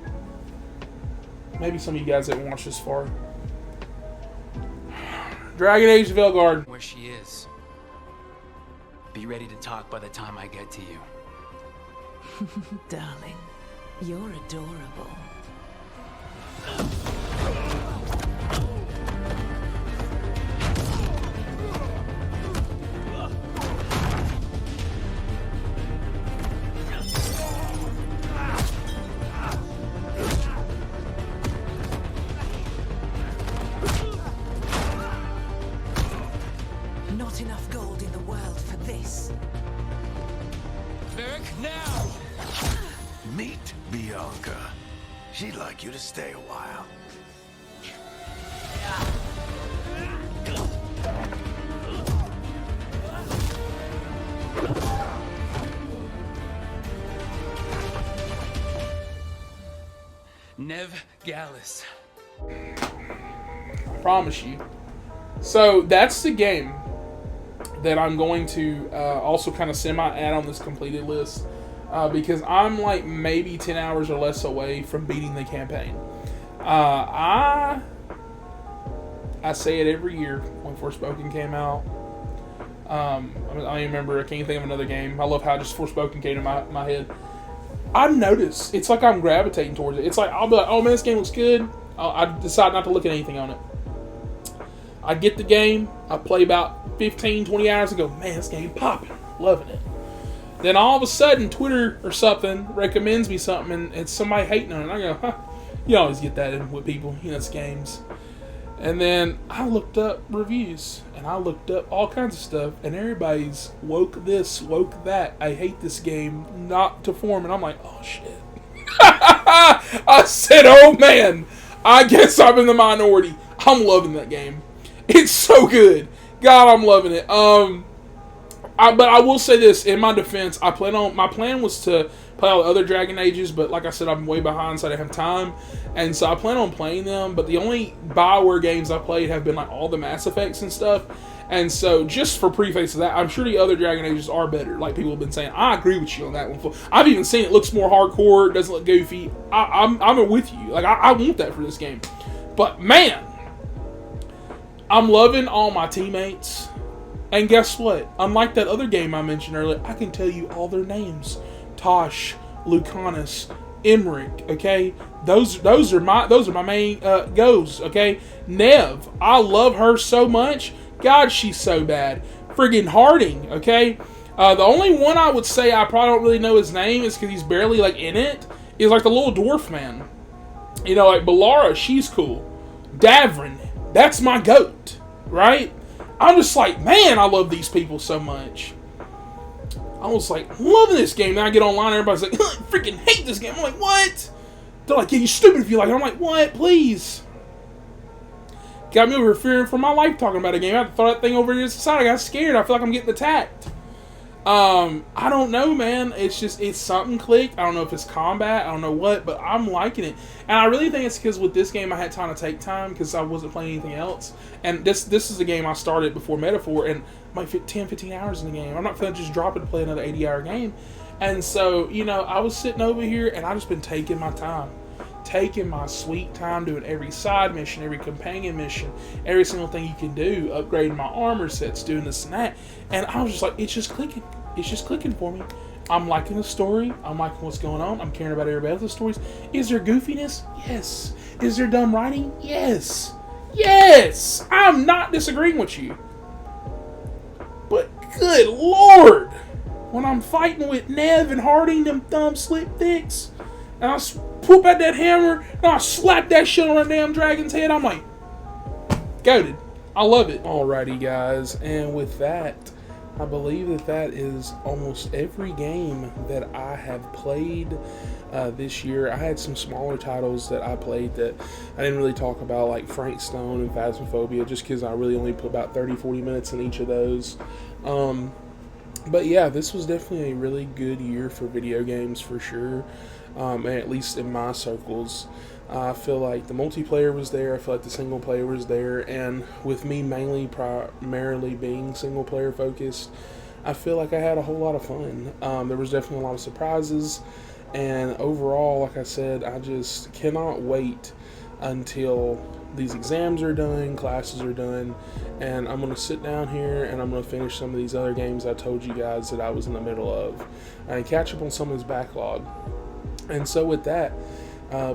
Maybe some of you guys haven't watched this far. Dragon Age of Velgard. Where she is. Be ready to talk by the time I get to you. Darling, you're adorable. not enough gold in the world for this. Varric, now! Meet Bianca. She'd like you to stay a while. Nev Gallus. I promise you. So that's the game that I'm going to also kind of semi-add on this completed list because I'm like maybe 10 hours or less away from beating the campaign. I say it every year when Forspoken came out. I don't even remember. I can't even think of another game. I love how just Forspoken came to my head. I've noticed it's like I'm gravitating towards it. It's like I'll be like, oh man, this game looks good. I decide not to look at anything on it. I get the game. I play about 15, 20 hours and go, man, this game popping. Loving it. Then all of a sudden, Twitter or something recommends me something and it's somebody hating on it. And I go, huh. You always get that in with people. You know, it's games. And then I looked up reviews and I looked up all kinds of stuff and everybody's woke this, woke that. I hate this game, not to form. And I'm like, oh shit. I said, oh man, I guess I'm in the minority. I'm loving that game. It's so good. God, I'm loving it. But I will say this, in my defense, my plan was to play all the other Dragon Ages, but like I said, I'm way behind, so I didn't have time. And so I plan on playing them, but the only BioWare games I played have been like all the Mass Effects and stuff. And so just for preface of that, I'm sure the other Dragon Ages are better, like people have been saying. I agree with you on that one. I've even seen it looks more hardcore, it doesn't look goofy. I'm with you. Like I want that for this game. But man, I'm loving all my teammates. And guess what? Unlike that other game I mentioned earlier, I can tell you all their names. Tosh, Lucanus, Emmerich, okay? Those are my main goes, okay? Nev, I love her so much. God, she's so bad. Friggin' Harding, okay? The only one I would say I probably don't really know his name is because he's barely like in it, is like the little dwarf man. You know, like Balara, she's cool. Davrin, that's my goat, right? I'm just like, man, I love these people so much. I was like, loving this game. Then I get online, everybody's like, I freaking hate this game. I'm like, what? They're like, yeah, you stupid if you like it. I'm like, what? Please. Got me over here fearing for my life talking about a game. I had to throw that thing over to the side. I got scared. I feel like I'm getting attacked. I don't know, man. It's something clicked. I don't know if it's combat. I don't know what, but I'm liking it. And I really think it's because with this game I had time to take time because I wasn't playing anything else. And this is a game I started before Metaphor, and I'm like 10, 15 hours in the game. I'm not going to just drop it to play another 80-hour game. And so, you know, I was sitting over here and I just been taking my time. Taking my sweet time doing every side mission, every companion mission, every single thing you can do, upgrading my armor sets, doing this and that. And I was just like, it's just clicking. It's just clicking for me. I'm liking the story. I'm liking what's going on. I'm caring about everybody else's stories. Is there goofiness? Yes. Is there dumb writing? Yes. Yes. I'm not disagreeing with you. But good Lord, when I'm fighting with Nev and Harding, them thumb slip dicks, and I whoop out that hammer, and I slap that shit on that damn dragon's head, I'm like, goated. I love it. Alrighty, guys, and with that, I believe that is almost every game that I have played this year. I had some smaller titles that I played that I didn't really talk about, like Frank Stone and Phasmophobia, just because I really only put about 30-40 minutes in each of those. But yeah, this was definitely a really good year for video games for sure, and at least in my circles. I feel like the multiplayer was there, I feel like the single player was there, and with me primarily being single player focused, I feel like I had a whole lot of fun. There was definitely a lot of surprises, and overall, like I said, I just cannot wait until these exams are done, classes are done, and I'm going to sit down here and I'm going to finish some of these other games I told you guys that I was in the middle of, and catch up on some of this backlog. And so with that,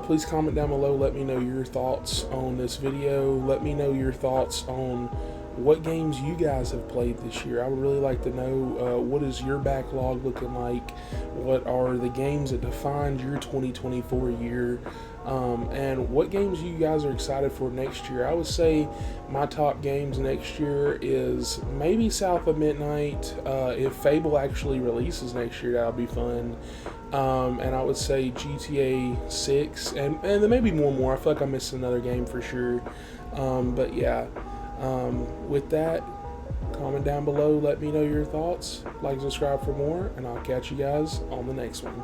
please comment down below, let me know your thoughts on this video, let me know your thoughts on what games you guys have played this year. I would really like to know what is your backlog looking like, what are the games that defined your 2024 year. And what games you guys are excited for next year. I would say my top games next year is maybe South of Midnight. If Fable actually releases next year, that'll be fun. And I would say GTA 6, and there may be more. I feel like I'm missing another game for sure. But yeah, with that, comment down below, let me know your thoughts, like and subscribe for more, and I'll catch you guys on the next one.